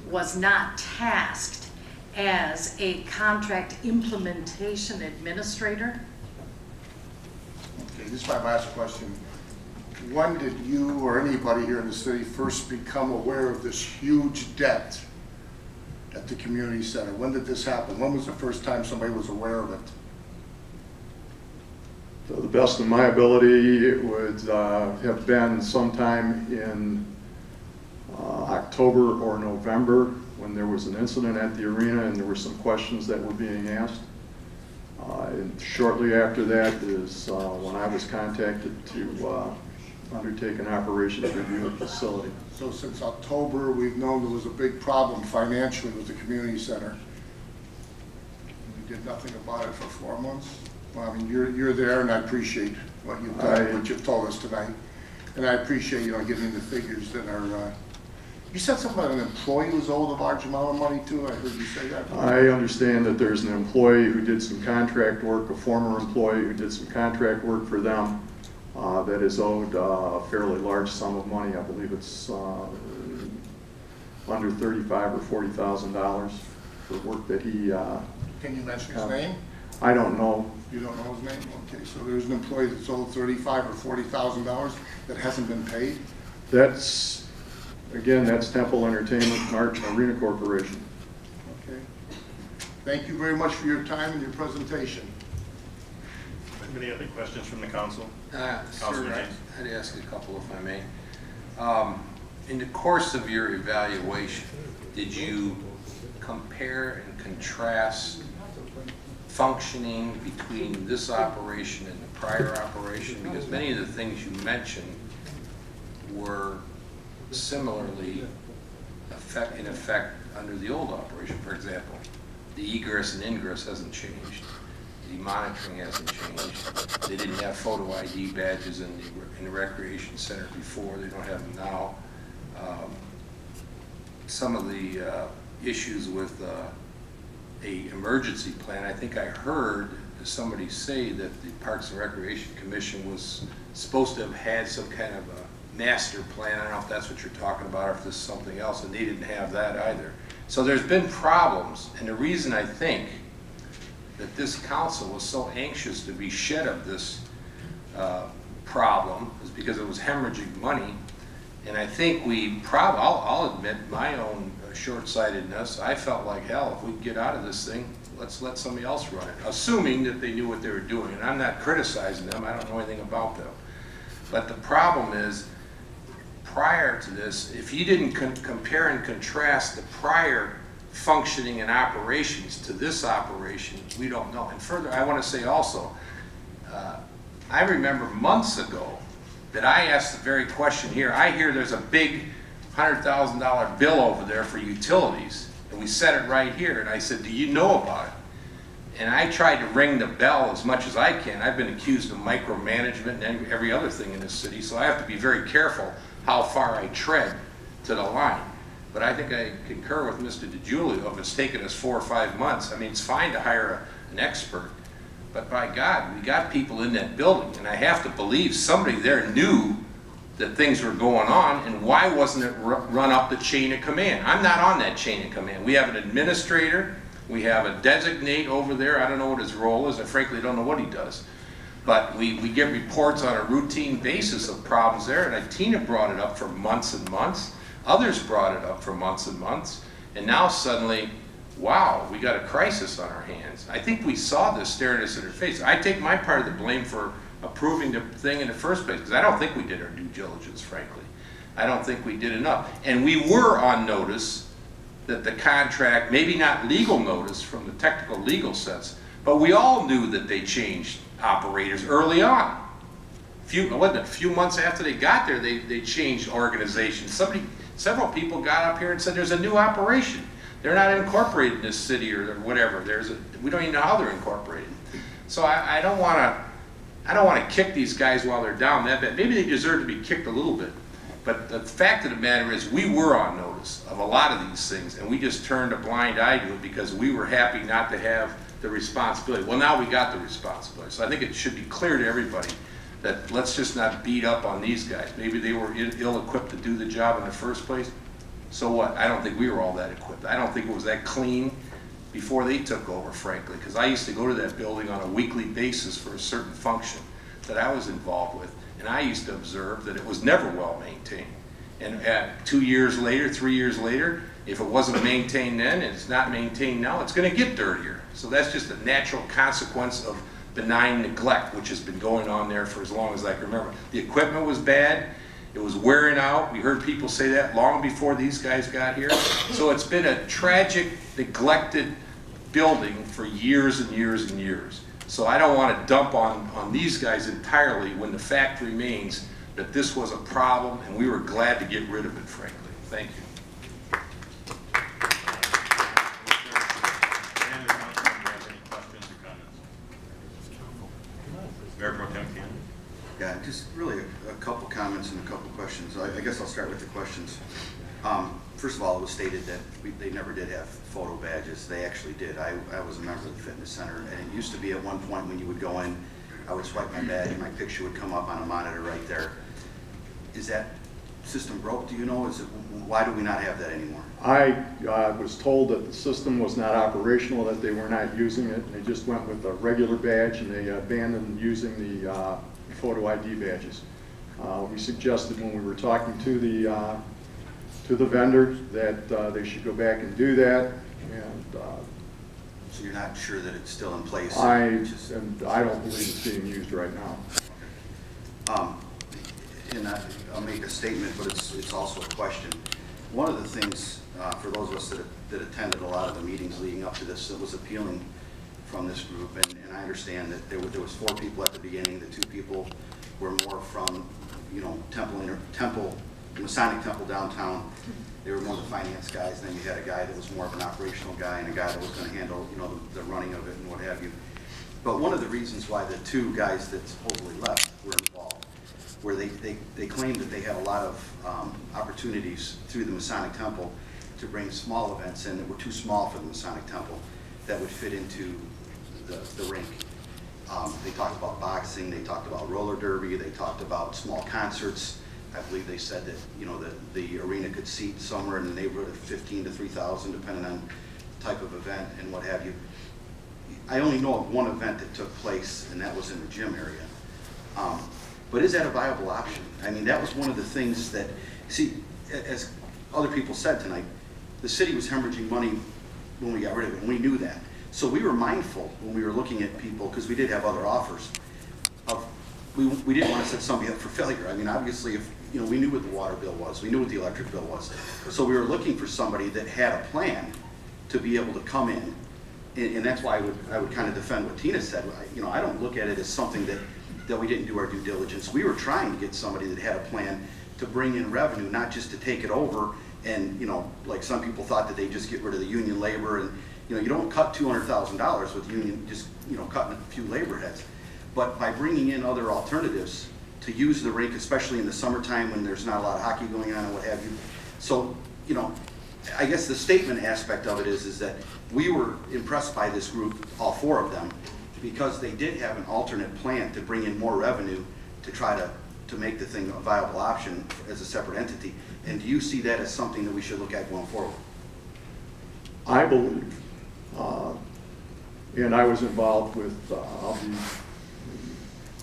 was not tasked as a contract implementation administrator. Okay, this is my last question. When did you or anybody here in the city first become aware of this huge debt at the community center? When did this happen? When was the first time somebody was aware of it? To the best of my ability, it would have been sometime in October or November when there was an incident at the arena and there were some questions that were being asked. And shortly after that is when I was contacted to undertake an operations review of the facility. So since October, we've known there was a big problem financially with the community center. We did nothing about it for 4 months. Well, I mean, you're there, and I appreciate what you've done, what you've told us tonight, and I appreciate giving the figures that are. You said something about an employee who was owed a large amount of money too. I heard you say that. I understand that there's an employee who did some contract work, a former employee who did some contract work for them. That is owed a fairly large sum of money. I believe it's under $35,000 or $40,000 for work that he. Can you mention his name? I don't know. You don't know his name? Okay, so there's an employee that's owed $35,000 or $40,000 that hasn't been paid? That's, again, that's Temple Entertainment Art Arena Corporation. Okay. Thank you very much for your time and your presentation. Any other questions from the council? Sir, I'd ask a couple if I may. In the course of your evaluation, did you compare and contrast functioning between this operation and the prior operation? Because many of the things you mentioned were similarly in effect under the old operation. For example, the egress and ingress hasn't changed. The monitoring hasn't changed. They didn't have photo ID badges in the recreation center before. They don't have them now. Some of the issues with a emergency plan, I think I heard somebody say that the Parks and Recreation Commission was supposed to have had some kind of a master plan. I don't know if that's what you're talking about or if this is something else, and they didn't have that either. So there's been problems, and the reason I think that this council was so anxious to be shed of this problem is because it was hemorrhaging money. And I think we probably, I'll admit my own short-sightedness. I felt like, hell, if we get out of this thing, let's let somebody else run it, assuming that they knew what they were doing. And I'm not criticizing them. I don't know anything about them. But the problem is, prior to this, if you didn't compare and contrast the prior functioning and operations to this operation, we don't know. And further, I want to say also, I remember months ago that I asked the very question here. I hear there's a big $100,000 bill over there for utilities, and we set it right here, and I said, do you know about it? And I tried to ring the bell as much as I can. I've been accused of micromanagement and every other thing in this city, so I have to be very careful how far I tread to the line. But I think I concur with Mr. DiGiulio. If it's taken us 4 or 5 months, I mean, it's fine to hire an expert, but by God, we got people in that building, and I have to believe somebody there knew that things were going on, and why wasn't it run up the chain of command? I'm not on that chain of command. We have an administrator, we have a designate over there. I don't know what his role is. I frankly don't know what he does. But we get reports on a routine basis of problems there, and Tina brought it up for months and months. Others brought it up for months and months, and now suddenly, wow, we got a crisis on our hands. I think we saw this staring us in the face. I take my part of the blame for approving the thing in the first place, because I don't think we did our due diligence, frankly. I don't think we did enough. And we were on notice that the contract, maybe not legal notice from the technical legal sense, but we all knew that they changed operators early on. A few months after they got there, they changed organizations. Several people got up here and said there's a new operation. They're not incorporated in this city or whatever. We don't even know how they're incorporated. So I don't want to kick these guys while they're down that bad. Maybe they deserve to be kicked a little bit. But the fact of the matter is we were on notice of a lot of these things, and we just turned a blind eye to it because we were happy not to have the responsibility. Well, now we got the responsibility. So I think it should be clear to everybody that let's just not beat up on these guys. Maybe they were ill-equipped to do the job in the first place. So what? I don't think we were all that equipped. I don't think it was that clean before they took over, frankly, because I used to go to that building on a weekly basis for a certain function that I was involved with, and I used to observe that it was never well maintained. And 2 years later, 3 years later, if it wasn't maintained then and it's not maintained now, it's going to get dirtier. So that's just a natural consequence of benign neglect, which has been going on there for as long as I can remember. The equipment was bad. It was wearing out. We heard people say that long before these guys got here. So it's been a tragic, neglected building for years and years and years. So I don't want to dump on these guys entirely when the fact remains that this was a problem and we were glad to get rid of it, frankly. Thank you. Yeah, just really a couple comments and a couple questions. I guess I'll start with the questions. First of all, it was stated that they never did have photo badges. They actually did. I was a member of the fitness center, and it used to be at one point when you would go in, I would swipe my badge and my picture would come up on a monitor right there. Is that system broke, do you know? Why do we not have that anymore? I was told that the system was not operational, that they were not using it. They just went with a regular badge and they abandoned using the photo ID badges. We suggested when we were talking to the vendors that they should go back and do that. And so you're not sure that it's still in place? I don't believe it's being used right now. And I'll make a statement, but it's also a question. One of the things, for those of us that attended a lot of the meetings leading up to this, that was appealing from this group, and I understand that there was 4 people at the beginning. The 2 people were more from, Temple, Masonic Temple downtown. They were more the finance guys. Then you had a guy that was more of an operational guy and a guy that was going to handle, the running of it and what have you. But one of the reasons why the 2 guys that supposedly left were involved, where they claimed that they had a lot of opportunities through the Masonic Temple to bring small events in that were too small for the Masonic Temple that would fit into the rink. They talked about boxing, they talked about roller derby, they talked about small concerts. I believe they said that the arena could seat somewhere in the neighborhood of 15 to 3,000, depending on the type of event and what have you. I only know of one event that took place, and that was in the gym area. But is that a viable option? I mean, that was one of the things that, see, as other people said tonight, the city was hemorrhaging money when we got rid of it, and we knew that. So we were mindful when we were looking at people, because we did have other offers, we didn't want to set somebody up for failure. I mean, obviously, if we knew what the water bill was, we knew what the electric bill was. So we were looking for somebody that had a plan to be able to come in, and that's why I would kind of defend what Tina said. I don't look at it as something that we didn't do our due diligence. We were trying to get somebody that had a plan to bring in revenue, not just to take it over and, like some people thought that they just get rid of the union labor and, you don't cut $200,000 with union, just, cutting a few labor heads. But by bringing in other alternatives to use the rink, especially in the summertime when there's not a lot of hockey going on and what have you. So, I guess the statement aspect of it is that we were impressed by this group, all 4 of them, because they did have an alternate plan to bring in more revenue to try to make the thing a viable option as a separate entity. And do you see that as something that we should look at going forward? I believe, and I was involved with,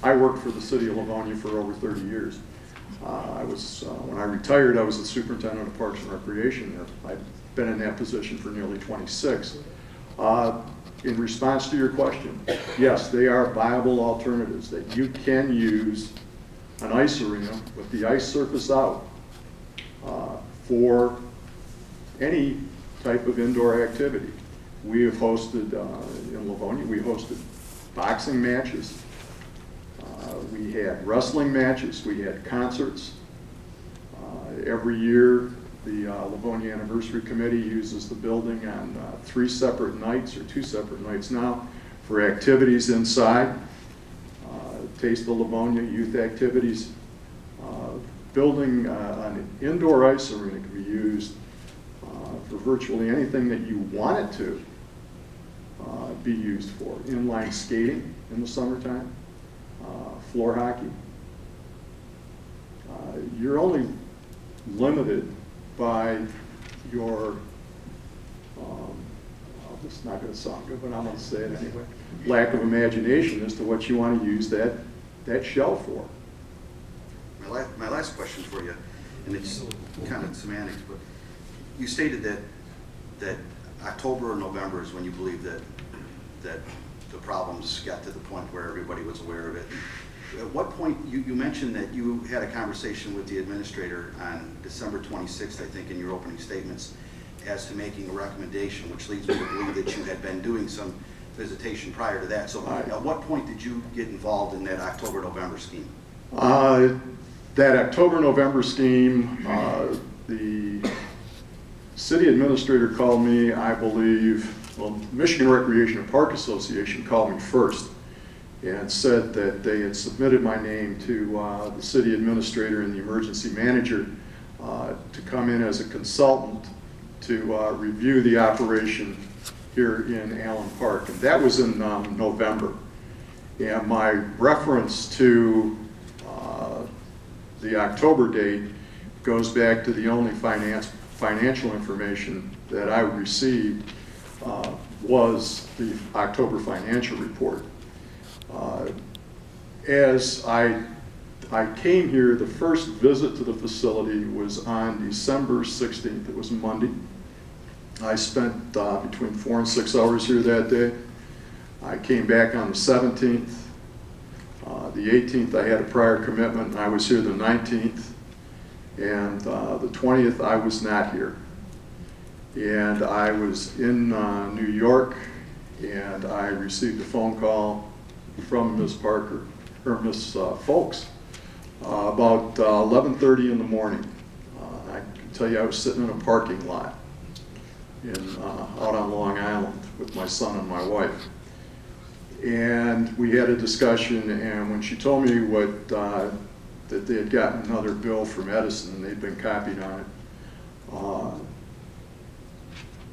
I worked for the city of Livonia for over 30 years. When I retired, I was the superintendent of Parks and Recreation there. I've been in that position for nearly 26. In response to your question, yes, they are viable alternatives that you can use an ice arena with the ice surface out for any type of indoor activity. We have hosted, in Livonia, we hosted boxing matches. We had wrestling matches. We had concerts. Every year, the Livonia Anniversary Committee uses the building on 3 separate nights, or 2 separate nights now, for activities inside. Taste of Livonia, youth activities. Building an indoor ice arena can be used for virtually anything that you want it to be used for. Inline skating in the summertime, floor hockey. You're only limited by your, this is not going to sound good, but I'm going to say it anyway, lack of imagination as to what you want to use that shell for. My last question for you, and it's kind of semantics, but you stated that October or November is when you believe that the problems got to the point where everybody was aware of it. At what point, you mentioned that you had a conversation with the administrator on December 26th, I think, in your opening statements, as to making a recommendation, which leads me to believe that you had been doing some visitation prior to that. So at what point did you get involved in that October-November scheme? That October-November scheme, the city administrator called me, I believe, well, Michigan Recreation and Park Association called me first and said that they had submitted my name to the city administrator and the emergency manager to come in as a consultant to review the operation here in Allen Park. And that was in November. And my reference to the October date goes back to the only financial information that I received was the October financial report. As I came here, the first visit to the facility was on December 16th. It was Monday. I spent between 4 and 6 hours here that day. I came back on the 17th. The 18th I had a prior commitment, and I was here the 19th. And the 20th I was not here. And I was in New York, and I received a phone call from Ms. Parker, or Ms. Folks, about 11:30 in the morning. I can tell you I was sitting in a parking lot out on Long Island with my son and my wife. And we had a discussion, and when she told me that they had gotten another bill from Edison and they'd been copied on it,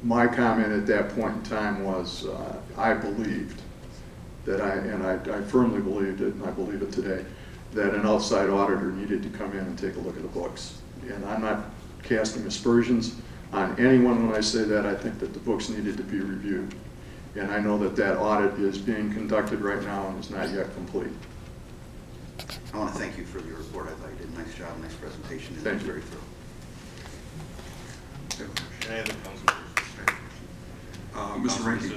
my comment at that point in time was I believed that I firmly believed it, and I believe it today, that an outside auditor needed to come in and take a look at the books. And I'm not casting aspersions on anyone when I say that. I think that the books needed to be reviewed. And I know that that audit is being conducted right now and is not yet complete. I want to thank you for your report. I thought you did a nice job, nice presentation, and it was very thorough. Any other council members? Mr. Rankin.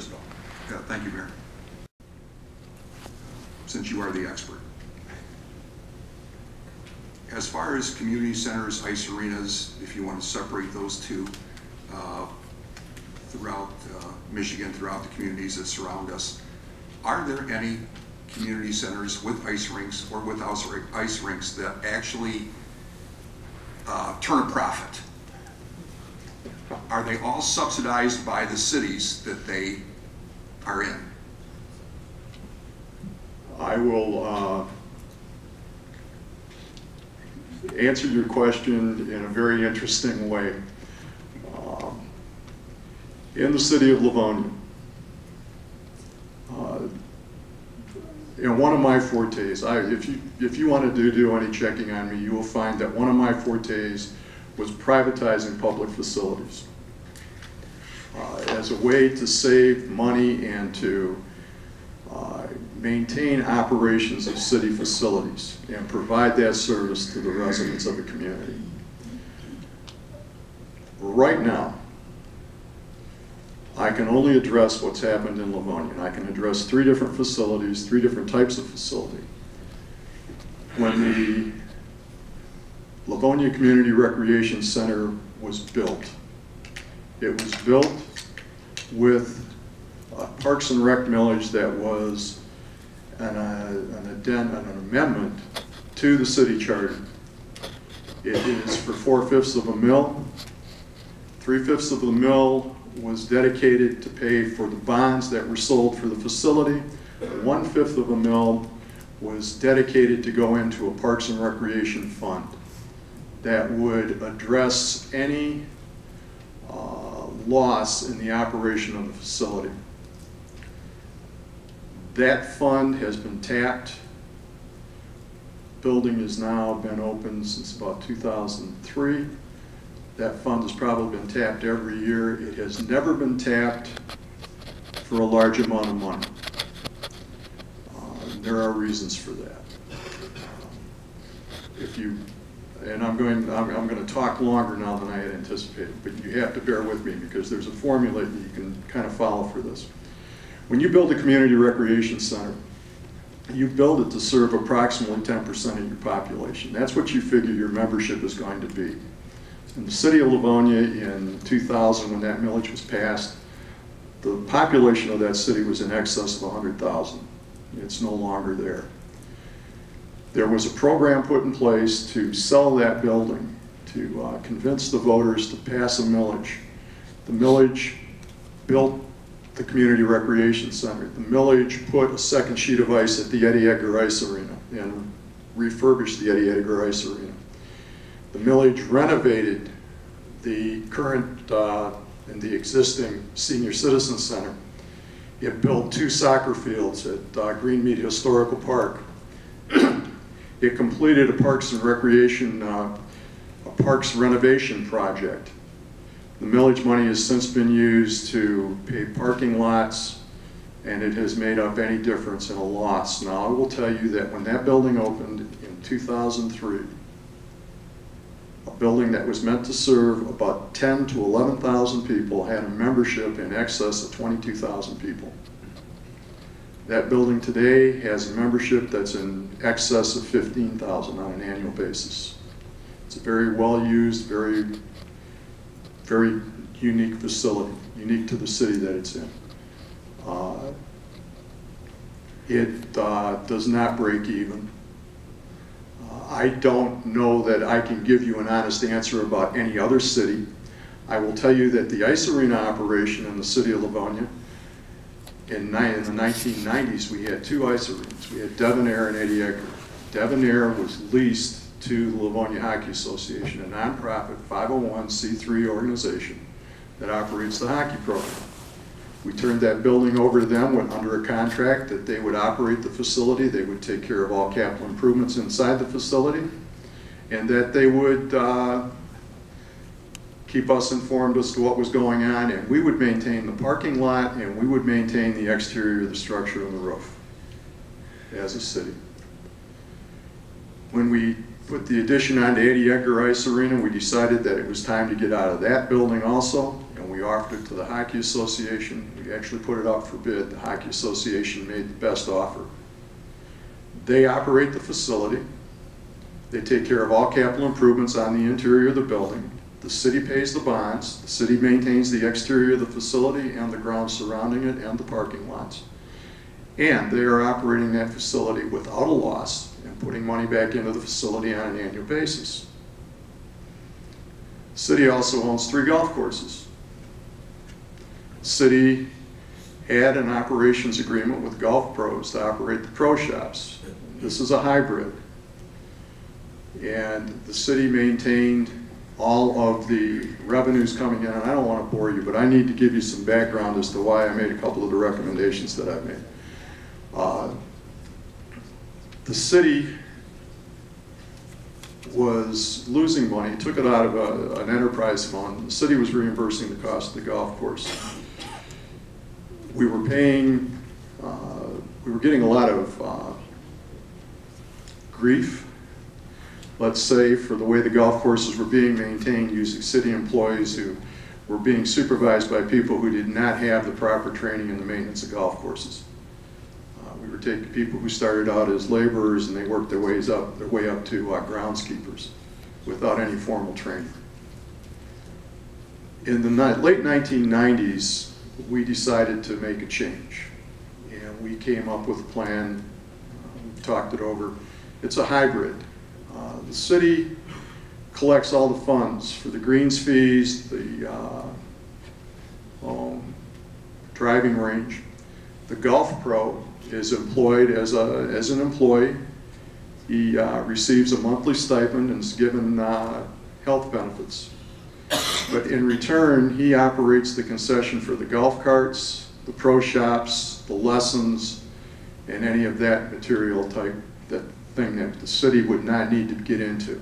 Yeah, thank you, Mayor. Since you are the expert. As far as community centers, ice arenas, if you want to separate those two, throughout Michigan, throughout the communities that surround us, are there any community centers with ice rinks or without ice rinks that actually turn a profit? Are they all subsidized by the cities that they are in? I will answer your question in a very interesting way. In the city of Livonia, and one of my fortes, if you want to do any checking on me, you will find that one of my fortes was privatizing public facilities as a way to save money and to maintain operations of city facilities and provide that service to the residents of the community. Right now, I can only address what's happened in Livonia, and I can address 3 different facilities, 3 different types of facility. When the Livonia Community Recreation Center was built, It was built with a Parks and Rec millage that was an amendment to the city charter. It is for 4/5 of a mill. 3/5 of the mill was dedicated to pay for the bonds that were sold for the facility. 1/5 of a mill was dedicated to go into a Parks and Recreation fund that would address any loss in the operation of the facility. That fund has been tapped. Building has now been open since about 2003. That fund has probably been tapped every year. It has never been tapped for a large amount of money. There are reasons for that. I'm going to talk longer now than I had anticipated, but you have to bear with me because there's a formula that you can kind of follow for this. When you build a community recreation center, you build it to serve approximately 10% of your population. That's what you figure your membership is going to be. In the city of Livonia in 2000, when that millage was passed, the population of that city was in excess of 100,000. It's no longer there. There was a program put in place to sell that building, to convince the voters to pass a millage. The millage built the community recreation center. The millage put a second sheet of ice at the Eddie Edgar Ice Arena and refurbished the Eddie Edgar Ice Arena. The millage renovated the current and the existing senior citizen center. It built 2 soccer fields at Greenmead Historical Park. It completed a Parks and Recreation, a Parks renovation project. The millage money has since been used to pay parking lots, and it has made up any difference in a loss. Now, I will tell you that when that building opened in 2003, a building that was meant to serve about 10 to 11,000 people had a membership in excess of 22,000 people. That building today has a membership that's in excess of 15,000 on an annual basis. It's a very well-used, very unique facility, unique to the city that it's in. It does not break even. I don't know that I can give you an honest answer about any other city. I will tell you that the ice arena operation in the city of Livonia, in the 1990s, we had 2 ice arenas. We had Devonair and Eddie Edgar. Devonair was leased to the Livonia Hockey Association, a nonprofit 501c3 organization that operates the hockey program. We turned that building over to them, went under a contract that they would operate the facility, they would take care of all capital improvements inside the facility, and that they would keep us informed as to what was going on, and we would maintain the parking lot, and we would maintain the exterior of the structure and the roof as a city. When we put the addition onto Eddie Edgar Ice Arena, we decided that it was time to get out of that building also, and we offered it to the Hockey Association. We actually put it out for bid. The Hockey Association made the best offer. They operate the facility. They take care of all capital improvements on the interior of the building. The city pays the bonds. The city maintains the exterior of the facility and the grounds surrounding it and the parking lots. And they are operating that facility without a loss and putting money back into the facility on an annual basis. The city also owns 3 golf courses. The city had an operations agreement with golf pros to operate the pro shops. This is a hybrid. And the city maintained all of the revenues coming in, and I don't want to bore you, but I need to give you some background as to why I made a couple of the recommendations that I've made. The city was losing money, took it out of an enterprise fund. The city was reimbursing the cost of the golf course. We were paying, we were getting a lot of grief, let's say, for the way the golf courses were being maintained using city employees who were being supervised by people who did not have the proper training in the maintenance of golf courses. We were taking people who started out as laborers and they worked their way up to groundskeepers without any formal training. In the late 1990s, we decided to make a change. And we came up with a plan, we talked it over. It's a hybrid. The city collects all the funds for the greens fees, the driving range. The golf pro is employed as an employee. He receives a monthly stipend and is given health benefits. But in return, he operates the concession for the golf carts, the pro shops, the lessons, and any of that material type, that thing that the city would not need to get into.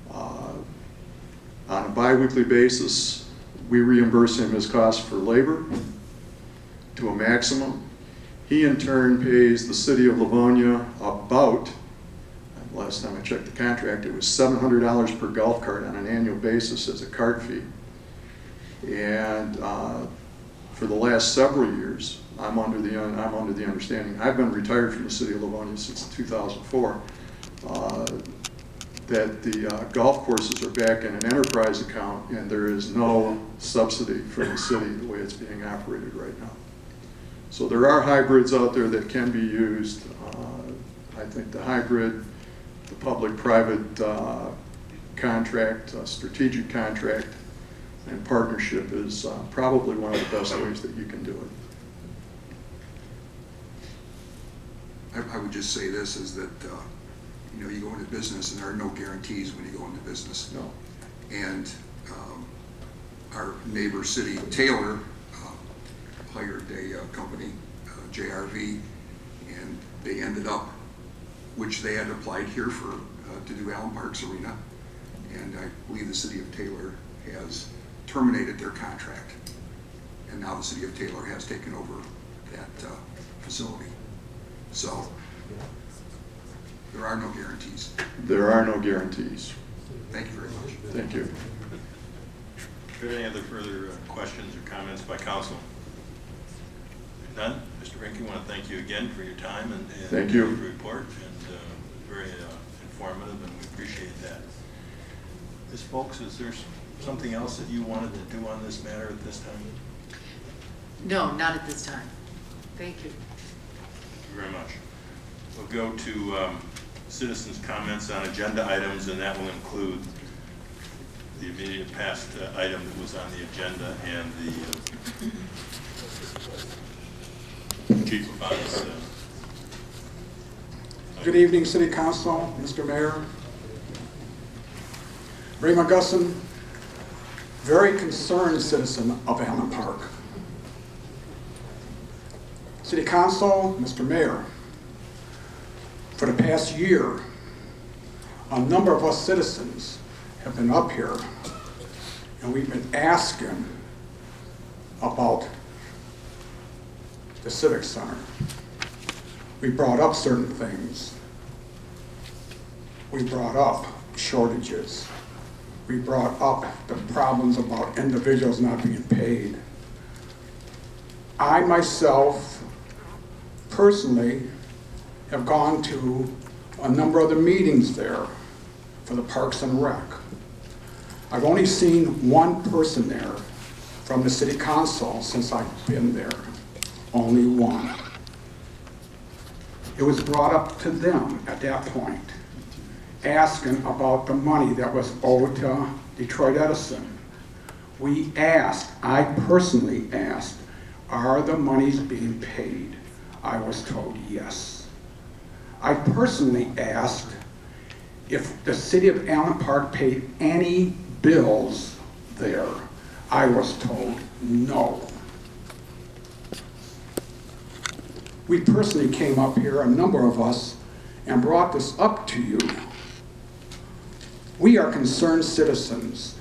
On a bi-weekly basis, we reimburse him his costs for labor to a maximum. He in turn pays the city of Livonia about, last time I checked the contract, it was $700 per golf cart on an annual basis as a cart fee. And for the last several years, I'm under the understanding, I've been retired from the city of Livonia since 2004, that the golf courses are back in an enterprise account and there is no subsidy from the city the way it's being operated right now. So there are hybrids out there that can be used. I think the hybrid, the public-private contract, strategic contract, and partnership is probably one of the best ways that you can do it. I would just say this, is that you know, you go into business and there are no guarantees when you go into business. No. And our neighbor city, Taylor, hired a company, JRV, and they ended up, which they had applied here for to do Allen Parks Arena, and I believe the city of Taylor has terminated their contract, and now the city of Taylor has taken over that facility. So there are no guarantees. There are no guarantees. Thank you very much. Thank you. Are there any other further questions or comments by council? If none, Mr. Rink, I want to thank you again for your time and thank you. Your report, and very informative, and we appreciate that. Ms. Folks, is there something else that you wanted to do on this matter at this time? No, not at this time. Thank you. Thank you very much. We'll go to citizens' comments on agenda items, and that will include the immediate past item that was on the agenda and the chief of police. Good evening, City Council, Mr. Mayor. Ray McGusson, very concerned citizen of Allen Park. City Council, Mr. Mayor, for the past year, a number of us citizens have been up here and we've been asking about the Civic Center. We brought up certain things. We brought up shortages. We brought up the problems about individuals not being paid. I myself, personally, have gone to a number of the meetings there for the Parks and Rec. I've only seen one person there from the City Council since I've been there. Only one. It was brought up to them at that point, asking about the money that was owed to Detroit Edison. We asked, I personally asked, are the monies being paid? I was told yes. I personally asked if the city of Allen Park paid any bills there. I was told no. We personally came up here, a number of us, and brought this up to you. We are concerned citizens.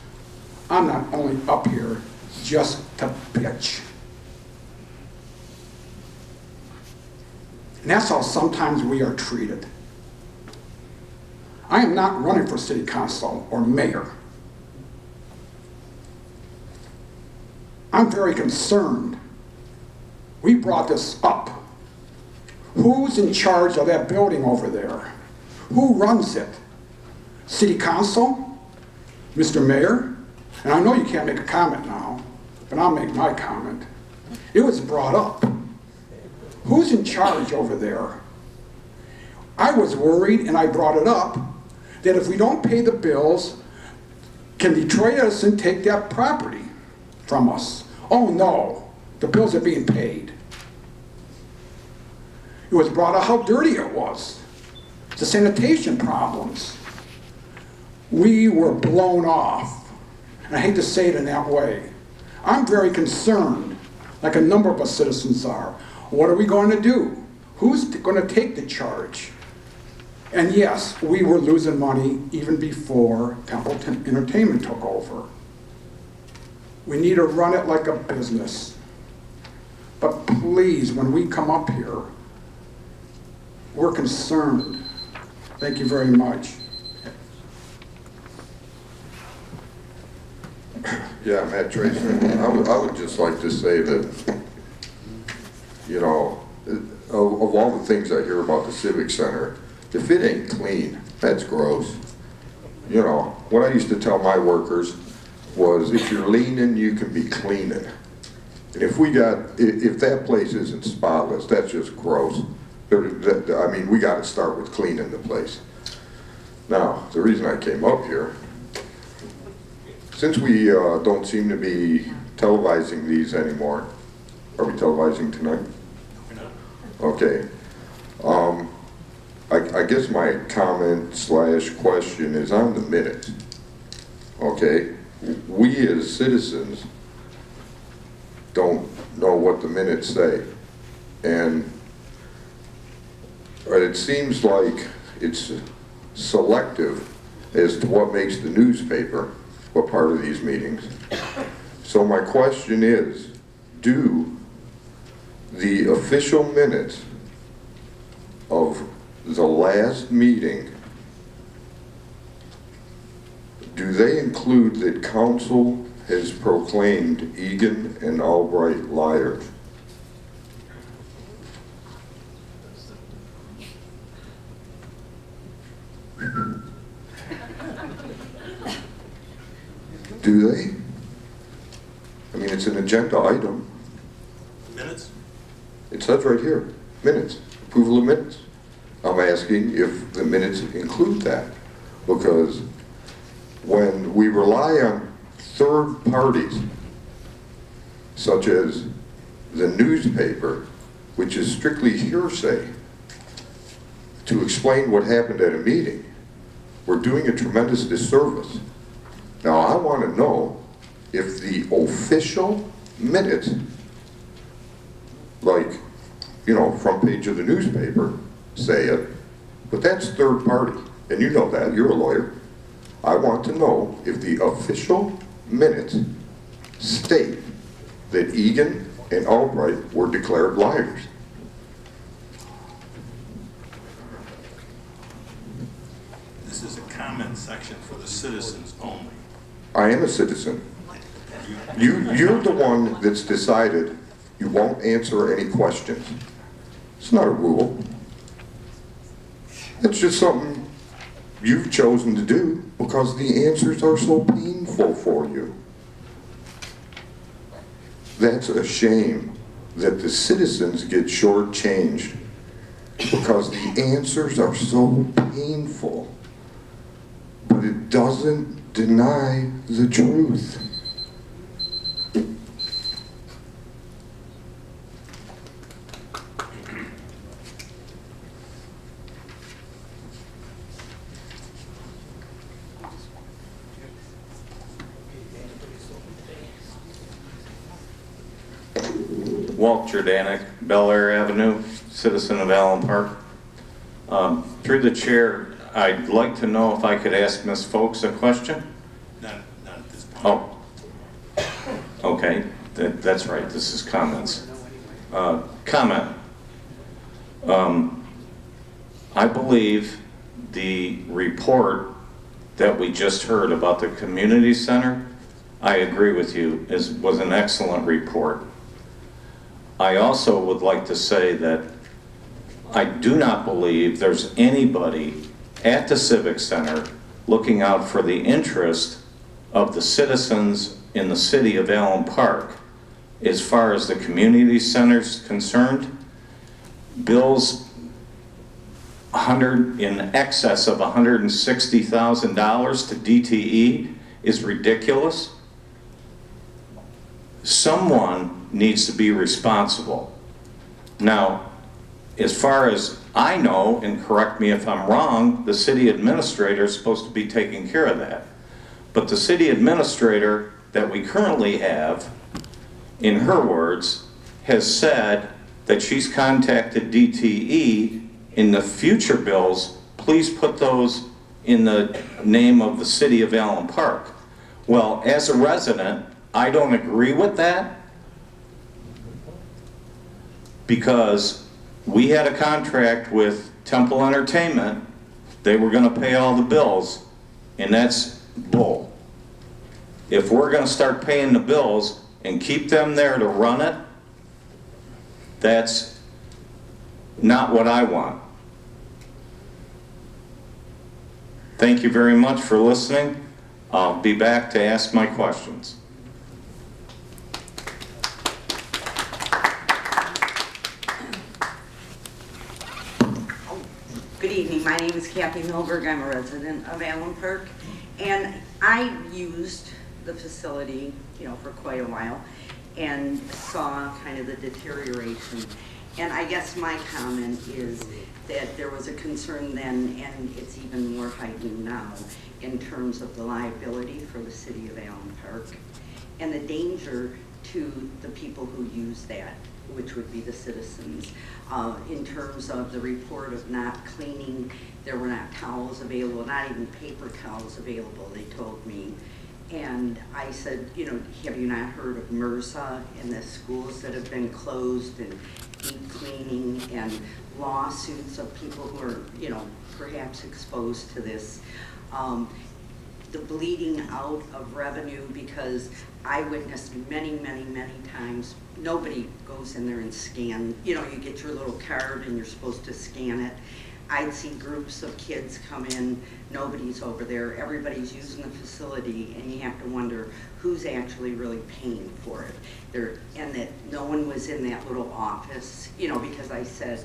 I'm not only up here just to bitch. And that's how sometimes we are treated. I am not running for city council or mayor. I'm very concerned. We brought this up. Who's in charge of that building over there? Who runs it? City council? Mr. Mayor? and I know you can't make a comment now, but I'll make my comment. It was brought up. Who's in charge over there? I was worried, and I brought it up, that if we don't pay the bills, can Detroit Edison take that property from us? Oh no, the bills are being paid. It was brought up how dirty it was, the sanitation problems. We were blown off, and I hate to say it in that way. I'm very concerned, like a number of us citizens are. What are we going to do? Who's going to take the charge? And yes, we were losing money even before Templeton Entertainment took over. We need to run it like a business. But please, when we come up here, we're concerned. Thank you very much. Yeah, Matt Tracy. I would just like to say that, you know, of all the things I hear about the Civic Center, if it ain't clean, that's gross. You know, what I used to tell my workers was, if you're leaning, you can be cleaning. And if that place isn't spotless, that's just gross. I mean, we got to start with cleaning the place. Now, the reason I came up here, since we don't seem to be televising these anymore, are we televising tonight? Okay. I guess my comment / question is on the minutes. Okay. We as citizens don't know what the minutes say. And it seems like it's selective as to what makes the newspaper what part of these meetings. So my question is, do the official minutes of the last meeting, do they include that council has proclaimed Egan and Albright liars? Do they? I mean, it's an agenda item. Minutes? It says right here, minutes, approval of minutes. I'm asking if the minutes include that, because when we rely on third parties, such as the newspaper, which is strictly hearsay, to explain what happened at a meeting, we're doing a tremendous disservice. Now, I want to know if the official minutes, like, you know, front page of the newspaper, say it, but that's third party, and you know that, you're a lawyer. I want to know if the official minutes state that Egan and Albright were declared liars. This is a comment section for the citizens only. I am a citizen. You're the one that's decided you won't answer any questions. It's not a rule. It's just something you've chosen to do because the answers are so painful for you. That's a shame that the citizens get shortchanged because the answers are so painful, but it doesn't deny the truth. Walt Jordanek, Bel Air Avenue, citizen of Allen Park. Through the chair, I'd like to know if I could ask Ms. Folks a question? Not at this point. Oh, okay, that's right, this is comments. Comment. I believe the report that we just heard about the community center, I agree with you, was an excellent report. I also would like to say that I do not believe there's anybody at the Civic Center looking out for the interest of the citizens in the city of Allen Park, as far as the community center's concerned, bills in excess of $160,000 to DTE is ridiculous. Someone needs to be responsible. Now, as far as I know, and correct me if I'm wrong, the city administrator is supposed to be taking care of that. But the city administrator that we currently have, in her words, has said that she's contacted DTE. In the future bills, please put those in the name of the city of Allen Park. Well, as a resident, I don't agree with that, because we had a contract with Temple Entertainment. They were going to pay all the bills, and that's bull. If we're going to start paying the bills and keep them there to run it, that's not what I want. Thank you very much for listening. I'll be back to ask my questions. Good evening. My name is Kathy Milberg. I'm a resident of Allen Park, and I used the facility, for quite a while, and saw kind of the deterioration. And I guess my comment is that there was a concern then, and it's even more heightened now, in terms of the liability for the city of Allen Park and the danger to the people who use that, which would be the citizens. In terms of the report of not cleaning, there were not towels available, not even paper towels available, they told me. And I said, have you not heard of MRSA and the schools that have been closed, and deep cleaning and lawsuits of people who are, perhaps exposed to this? The bleeding out of revenue, because I witnessed many, many, many times, nobody goes in there and scan. You get your little card and you're supposed to scan it. I'd see groups of kids come in, nobody's over there, everybody's using the facility, and you have to wonder who's actually really paying for it. And that no one was in that little office, because I said,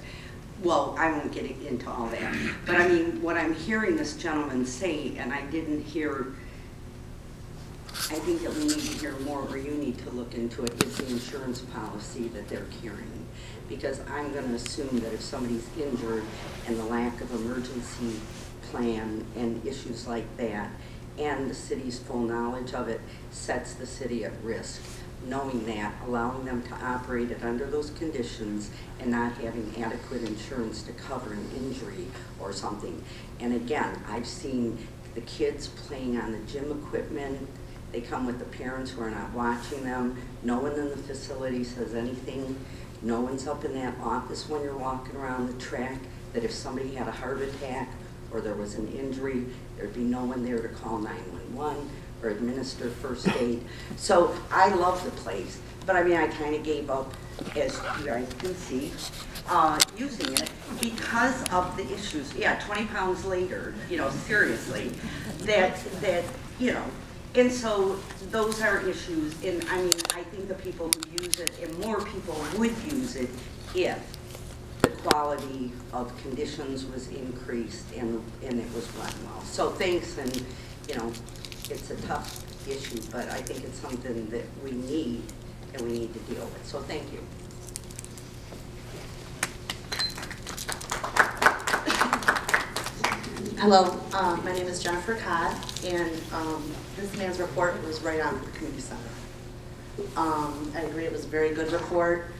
well, I won't get into all that. But I mean, what I'm hearing this gentleman say, and I didn't hear, I think that we need to hear more, or you need to look into it, is the insurance policy that they're carrying. Because I'm going to assume that if somebody's injured and the lack of emergency plan and issues like that, and the city's full knowledge of it, sets the city at risk. Knowing that, allowing them to operate it under those conditions and not having adequate insurance to cover an injury or something. And again, I've seen the kids playing on the gym equipment. They come with the parents who are not watching them. No one in the facility says anything. No one's up in that office when you're walking around the track, that if somebody had a heart attack or there was an injury, there'd be no one there to call 911 or administer first aid. So I love the place, but I mean, I kind of gave up, as you guys can see, using it because of the issues. Yeah, 20 pounds later, seriously, that, and so those are issues, and I mean, I think the people who use it, and more people would use it if the quality of conditions was increased and it was run well. So thanks, and it's a tough issue, but I think it's something that we need and we need to deal with. So thank you. Hello, my name is Jennifer Codd, and this man's report was right on the community center. I agree, it was a very good report.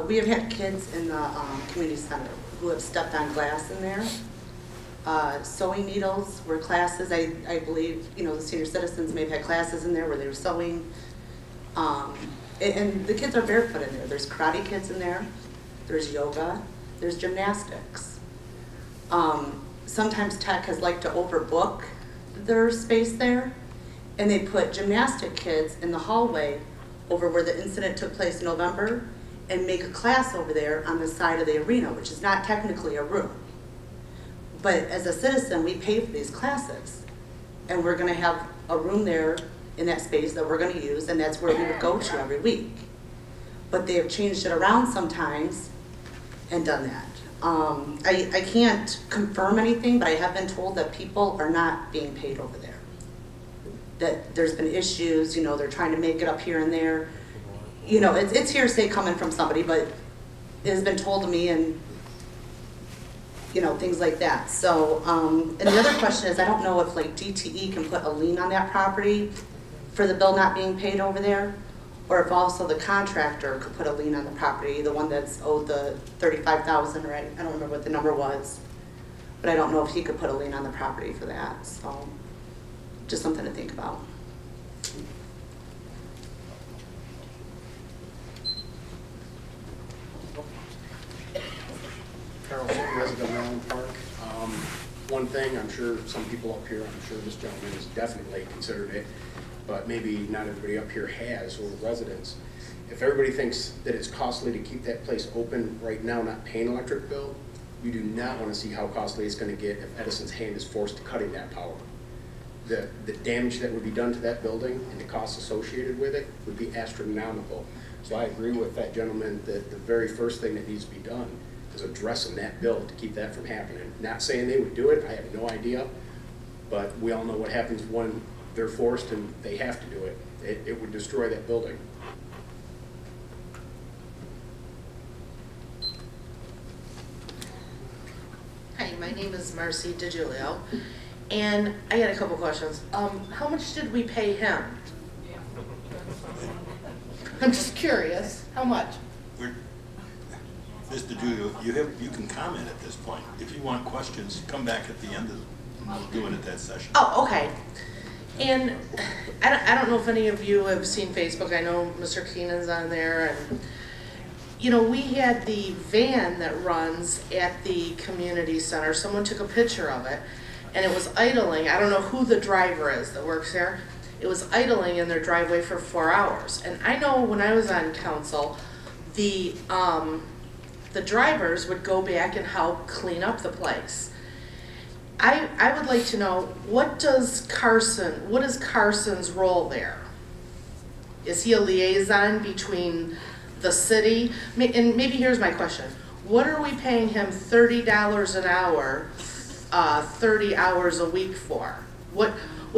We have had kids in the community center who have stepped on glass in there. Sewing needles were classes, I believe, the senior citizens may have had classes in there where they were sewing. And the kids are barefoot in there. There's karate kids in there, there's yoga, there's gymnastics. Sometimes tech has liked to overbook their space there, and they put gymnastic kids in the hallway over where the incident took place in November, and make a class over there on the side of the arena, which is not technically a room. But as a citizen, we pay for these classes, and we're going to have a room there in that space that we're gonna use, and that's where we would go to every week. But they have changed it around sometimes and done that. I can't confirm anything, but I have been told that people are not being paid over there. That there's been issues, you know, they're trying to make it up here and there. You know, it's hearsay coming from somebody, but it has been told to me, and you know, things like that. So, and the other question is, I don't know if like DTE can put a lien on that property for the bill not being paid over there, or if also the contractor could put a lien on the property, the one that's owed the $35,000, right? I don't remember what the number was, but I don't know if he could put a lien on the property for that. So, just something to think about. Carlson, resident of Island Park. One thing, I'm sure some people up here, I'm sure this gentleman has definitely considered it, but maybe not everybody up here has, or residents. If everybody thinks that it's costly to keep that place open right now, not paying electric bill, you do not want to see how costly it's going to get if Edison's hand is forced to cutting that power. The damage that would be done to that building and the costs associated with it would be astronomical. So I agree with that gentleman that the very first thing that needs to be done is addressing that bill to keep that from happening. Not saying they would do it, I have no idea, but we all know what happens when they're forced and they have to do it. It would destroy that building. Hi, my name is Marcy DiGiulio, and I got a couple questions. How much did we pay him? I'm just curious, how much? Mr. DiGiulio, you can comment at this point. If you want questions, come back at the end of, we'll do it at that session. Oh, okay. And I don't know if any of you have seen Facebook. I know Mr. Keenan's on there, and you know, we had the van that runs at the community center. Someone took a picture of it, and it was idling. I don't know who the driver is that works there. It was idling in their driveway for 4 hours. And I know when I was on council, the drivers would go back and help clean up the place. I would like to know, what is Carson's role there? Is he a liaison between the city? And maybe here's my question. What are we paying him $30 an hour, 30 hours a week for? What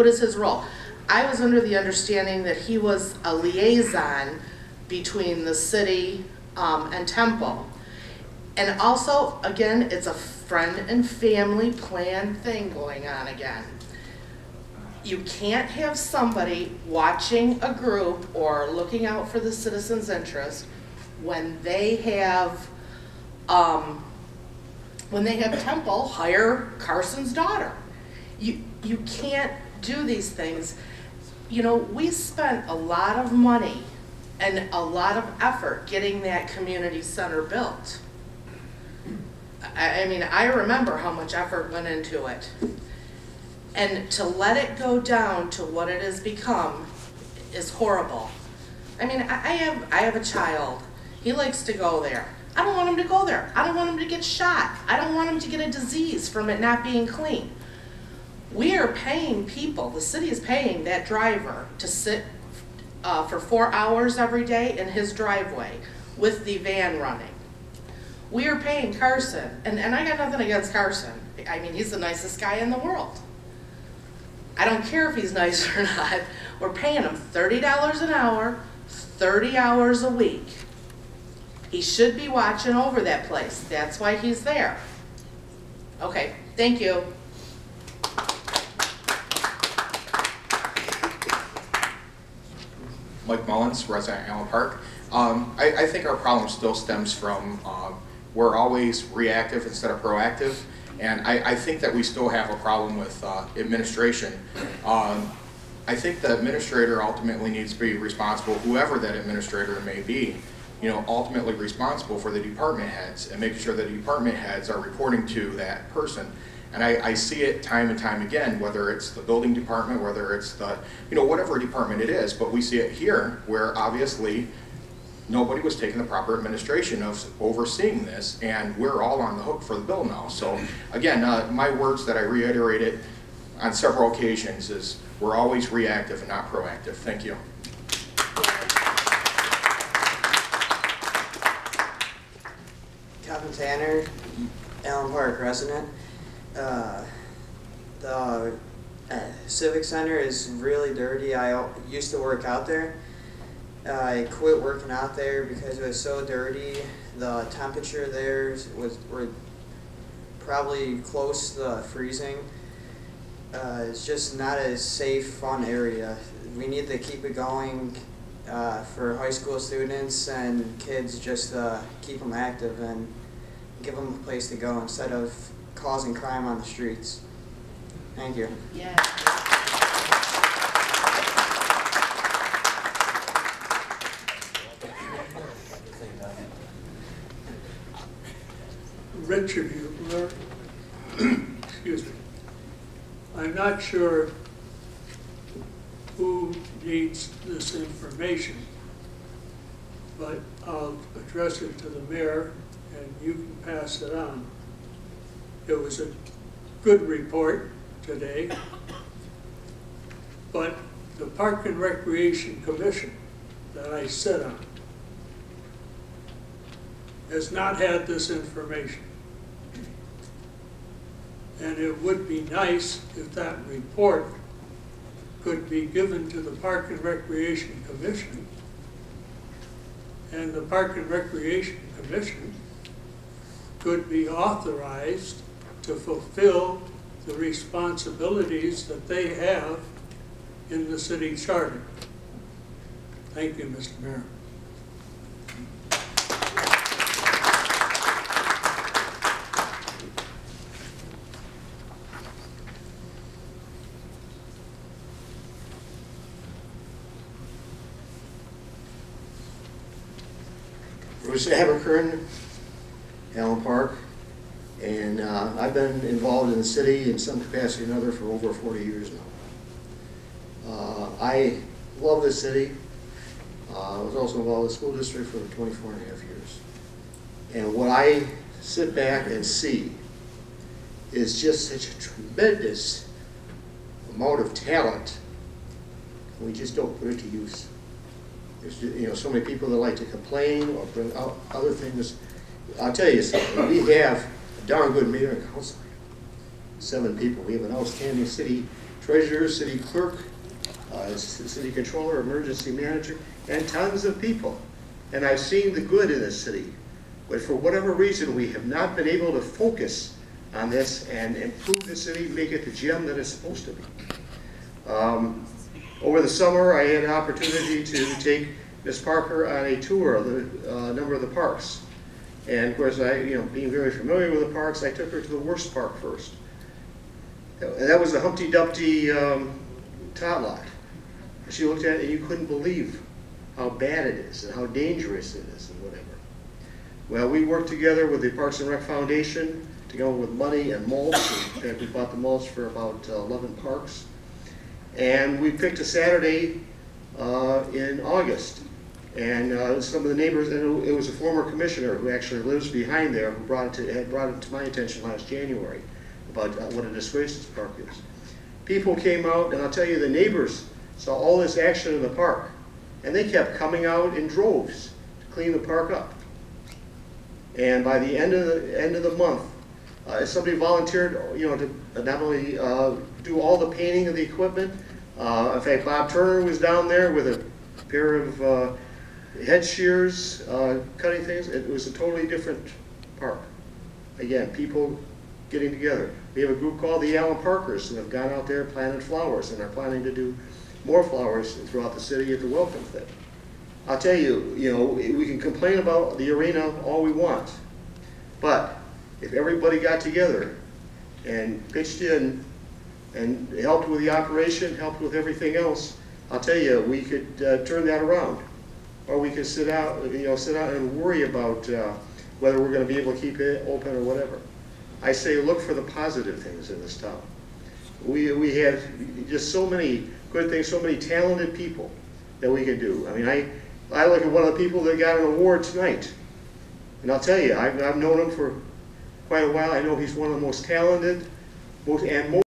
is his role? I was under the understanding that he was a liaison between the city and Temple. And also, again, it's a friend and family plan thing going on again. You can't have somebody watching a group or looking out for the citizens' interest when they have Temple hire Carson's daughter. You can't do these things. You know, we spent a lot of money and a lot of effort getting that community center built. I mean, I remember how much effort went into it. And to let it go down to what it has become is horrible. I mean, I have a child. He likes to go there. I don't want him to go there. I don't want him to get shot. I don't want him to get a disease from it not being clean. We are paying people, the city is paying that driver to sit for 4 hours every day in his driveway with the van running. We are paying Carson, and I got nothing against Carson. I mean, he's the nicest guy in the world. I don't care if he's nice or not. We're paying him $30 an hour, 30 hours a week. He should be watching over that place. That's why he's there. Okay, thank you. Mike Mullins, resident of Allen Park. I think our problem still stems from we're always reactive instead of proactive, and I think that we still have a problem with administration. I think the administrator ultimately needs to be responsible, whoever that administrator may be, you know, ultimately responsible for the department heads and making sure that the department heads are reporting to that person. And I see it time and time again, whether it's the building department, whether it's the, you know, whatever department it is, but we see it here where obviously nobody was taking the proper administration of overseeing this, and we're all on the hook for the bill now. So again, my words that I reiterated on several occasions is we're always reactive and not proactive. Thank you. Kevin Tanner, Allen Park resident. The Civic Center is really dirty. I used to work out there. I quit working out there because it was so dirty. The temperature there were probably close to freezing. It's just not a safe, fun area. We need to keep it going for high school students and kids, just keep them active and give them a place to go instead of causing crime on the streets. Thank you. Yeah. Richard Hubler. Excuse me. I'm not sure who needs this information, but I'll address it to the mayor and you can pass it on. It was a good report today, but the Park and Recreation Commission that I sit on has not had this information. And it would be nice if that report could be given to the Park and Recreation Commission, and the Park and Recreation Commission could be authorized to fulfill the responsibilities that they have in the city charter. Thank you, Mr. Mayor. Bruce Aberkern, Allen Park, and I've been involved in the city in some capacity or another for over 40 years now. I love this city. I was also involved in the school district for 24 and a half years. And what I sit back and see is just such a tremendous amount of talent, and we just don't put it to use. There's so many people that like to complain or bring out other things. I'll tell you something, we have a darn good mayor and council. 7 people. We have an outstanding city treasurer, city clerk, city controller, emergency manager, and tons of people. And I've seen the good in this city. But for whatever reason, we have not been able to focus on this and improve the city, make it the gem that it's supposed to be. Over the summer, I had an opportunity to take Ms. Parker on a tour of a number of the parks. And of course, being very familiar with the parks, I took her to the worst park first. And that was the Humpty Dumpty tot lot. She looked at it and you couldn't believe how bad it is and how dangerous it is and whatever. Well, we worked together with the Parks and Rec Foundation to go with money and mulch. In fact, we bought the mulch for about 11 parks. And we picked a Saturday in August. And some of the neighbors, and it was a former commissioner who actually lives behind there who had brought it to my attention last January about what a disgrace this park is. People came out, and I'll tell you, the neighbors saw all this action in the park, and they kept coming out in droves to clean the park up. And by the end of the month, somebody volunteered, to not only do all the painting of the equipment. In fact, Bob Turner was down there with a pair of head shears, cutting things. It was a totally different park. Again, people getting together. We have a group called the Allen Parkers who have gone out there, planted flowers, and are planning to do more flowers throughout the city at the Welcome Thing. I'll tell you, we can complain about the arena all we want, but if everybody got together and pitched in and helped with the operation, helped with everything else, I'll tell you, we could turn that around. Or we could sit out and worry about whether we're going to be able to keep it open or whatever. I say look for the positive things in this town. We have just so many good things, so many talented people that we can do. I mean, I look at one of the people that got an award tonight, and I'll tell you, I've known him for quite a while. I know he's one of the most talented and most